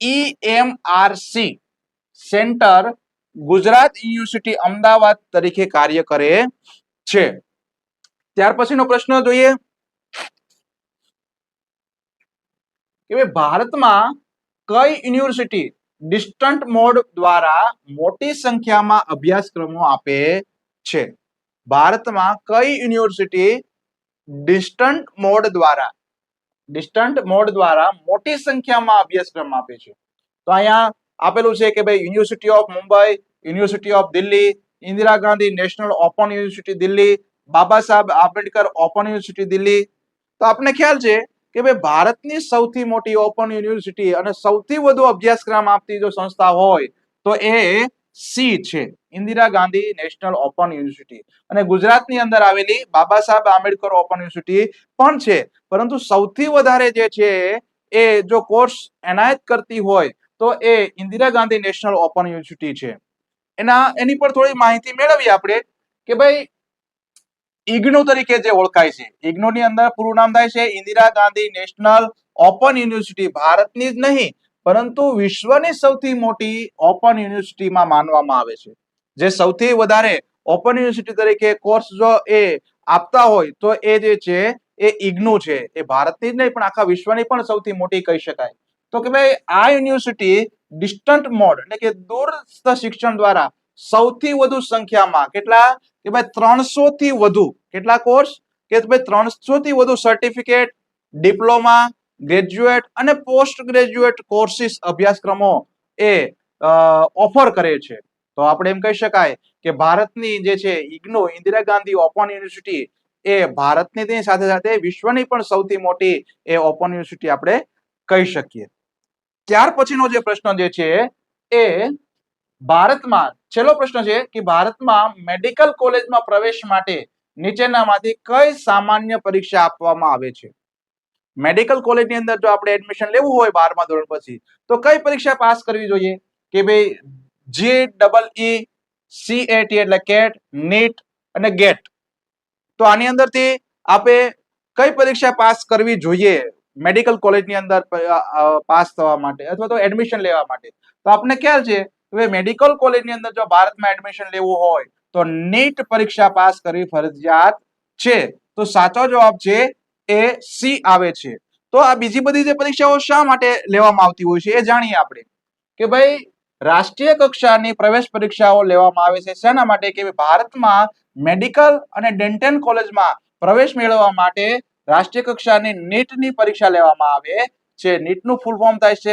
EMRC centre Gujarat university Ahmedabad તરીકે કાર્ય કરે છે. ત્યાર પછીનો પ્રશ્ન જોઈએ કે ભારતમાં કઈ યુનિવર્સિટી ડિસ્ટન્ટ મોડ દ્વારા મોટી સંખ્યામાં અભ્યાસક્રમો આપે છે? ભારતમાં કઈ યુનિવર્સિટી ડિસ્ટન્ટ મોડ દ્વારા મોટી સંખ્યામાં અભ્યાસક્રમ આપે છે? તો અહીંયા આપેલું છે કે ભાઈ university of Mumbai, university of Delhi, Indira Gandhi national open university Delhi, Baba Saheb Ambedkar open university Delhi. તો આપણે ખ્યાલ છે કે ભાઈ ભારતની સૌથી મોટી ઓપન યુનિવર્સિટી અને સૌથી વધુ અભ્યાસક્રમ આપતી જો સંસ્થા હોય તો એ સી છે, Indira Gandhi national open university. અને ગુજરાતની અંદર આવેલી બાબા સાહેબ આંબેડકર ઓપન યુનિવર્સિટી પણ છે. પરંતુ સૌથી વધારે જે છે એ જો કોર્સ એનાયત કરતી હોય તો એ Indira Gandhi national open university છે. એની પર થોડી માહિતી મેળવીએ આપણે કે ભાઈ ઇગ્નુ તરીકે જે ઓળખાય છે, ઇગ્નુ ની અંદર પૂરું નામ થાય છે Indira Gandhi national open university. ભારતની જ નહીં પરંતુ વિશ્વની સૌથી મોટી ઓપન યુનિવર્સિટીમાં માનવામાં આવે છે. જે સૌથી વધારે ઓપન યુનિવર્સિટી તરીકે કોર્સ જો એ આપતા હોય તો એ જે છે એ ઇગ્નુ છે. એ ભારતની જ નહીં પણ આખા વિશ્વની પણ સૌથી મોટી કહી શકાય. તો કે ભાઈ આ યુનિવર્સિટી ડિસ્ટન્ટ મોડ એટલે કે દૂરસ્થ શિક્ષણ દ્વારા સૌથી વધુ સંખ્યામાં કેટલા કે ભાઈ 300 થી વધુ કેટલા કોર્સ કે ભાઈ 300 થી વધુ સર્ટિફિકેટ, ડિપ્લોમા, ગ્રેજ્યુએટ અને પોસ્ટ ગ્રેજ્યુએટ કોર્સિસ અભ્યાસક્રમો એ ઓફર કરે છે. તો આપણે એમ કહી શકાય કે ભારતની જે છે IGNOU Indira Gandhi open university એ ભારતની સાથે સાથે વિશ્વની પણ સૌથી મોટી એ ઓપન યુનિવર્સિટી આપણે કહી શકીએ. ત્યાર પછીનો જે પ્રશ્ન જે છે એ ભારતમાં છેલ્લો પ્રશ્ન છે કે ભારતમાં મેડિકલ કોલેજમાં પ્રવેશ માટે નીચેનામાંથી કઈ સામાન્ય પરીક્ષા આપવામાં આવે છે? મેડિકલ કોલેજની અંદર જો આપણે એડમિશન લેવું હોય 12મા ધોરણ પછી તો કઈ પરીક્ષા પાસ કરવી જોઈએ? કે ભાઈ JEE, CAT એટલે કેટ, નીટ અને ગેટ. તો આની અંદરથી આપણે કઈ પરીક્ષા પાસ કરવી જોઈએ મેડિકલ કોલેજની અંદર પાસ થવા માટે અથવા તો એડમિશન લેવા માટે? તો આપણને ખ્યાલ છે કે મેડિકલ કોલેજની અંદર જો ભારતમાં એડમિશન લેવું હોય તો નીટ પરીક્ષા પાસ કરવી ફરજિયાત છે. તો સાચો જવાબ છે એ સી આવે છે. તો આ બીજી બધી જે પરીક્ષાઓ શા માટે લેવામાં આવતી હોય છે એ જાણીએ આપણે કે ભાઈ રાષ્ટ્રીય કક્ષાની પ્રવેશ પરીક્ષાઓ લેવામાં આવે છે. શેના માટે? કે ભારતમાં મેડિકલ અને ડેન્ટલ કોલેજમાં પ્રવેશ મેળવવા માટે રાષ્ટ્રીય કક્ષાની નીટની પરીક્ષા લેવામાં આવે છે. નીટનું ફૂલ ફોર્મ થાય છે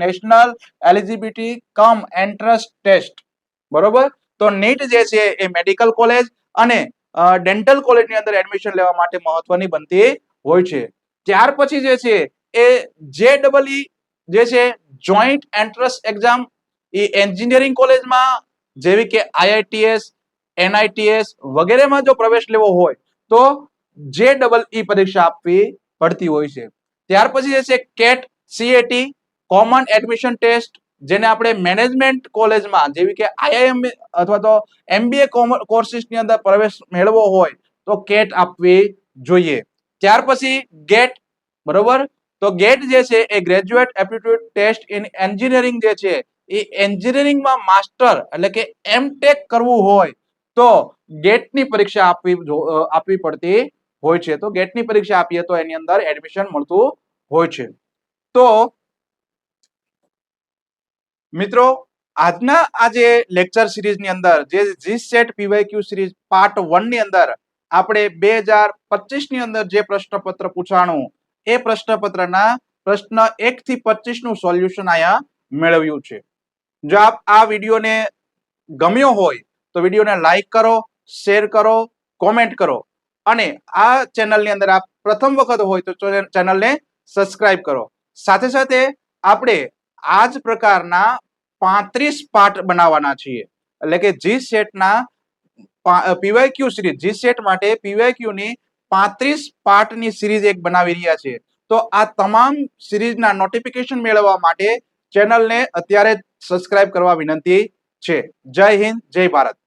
national eligibility cum entrance test. બરોબર? તો નીટ જે છે એ મેડિકલ કોલેજ અને ડેન્ટલ કોલેજની અંદર એડમિશન લેવા માટે મહત્વની બનતી હોય છે. ત્યાર પછી જે છે એ JEE જે છે જોઈન્ટ એન્ટ્રન્સ એક્ઝામ એ એન્જિનિયરિંગ કોલેજમાં જેવી કે IITS, NITS વગેરેમાં જો પ્રવેશ લેવો હોય તો JEE પરીક્ષા આપવી પડતી હોય છે. ત્યાર પછી જે છે cat, CAT common admission test જેને આપણે મેનેજમેન્ટ કોલેજમાં જેવી કે IIM અથવા તો MBA કોર્સિસની અંદર પ્રવેશ મેળવવો હોય તો કેટ આપવી જોઈએ. ત્યાર પછી ગેટ બરોબર. તો ગેટ જે છે એ graduate aptitude test in engineering જે છે એ એન્જિનિયરિંગમાં માસ્ટર એટલે કે એમટેક કરવું હોય તો ગેટની પરીક્ષા આપવી પડતી હોય છે. તો ગેટની પરીક્ષા આપીએ તો એની અંદર એડમિશન મળતું હોય છે. તો મિત્રો આજના આ જે લેક્ચર સિરીઝની અંદર જે જીસેટ પીવાયક્યુ સિરીઝ પાર્ટ 1 ની અંદર આપણે 2025 ની અંદર જે પ્રશ્નપત્ર પૂછાણું એ પ્રશ્નપત્રના પ્રશ્ન 1 થી 25 નું સોલ્યુશન આયા મેળવ્યું છે. જો આપ આ વિડીયોને ગમ્યો હોય તો વિડીયોને લાઈક કરો, શેર કરો, કોમેન્ટ કરો અને આ ચેનલની અંદર આપ પ્રથમ વખત હોય તો ચેનલને સબસ્ક્રાઇબ કરો. સાથે સાથે આપણે આ જ પ્રકારના 35 પાર્ટ બનાવવાના છીએ. એટલે કે જીસેટના પીવાયક્યુ સિરીઝ જીસેટ માટે પીવાયક્યુ ની 35 પાર્ટની સિરીઝ એક બનાવી રહ્યા છે. તો આ તમામ સિરીઝના નોટિફિકેશન મેળવવા માટે ચેનલને અત્યારે સબસ્ક્રાઇબ કરવા વિનંતી છે. જય હિન્દ, જય ભારત.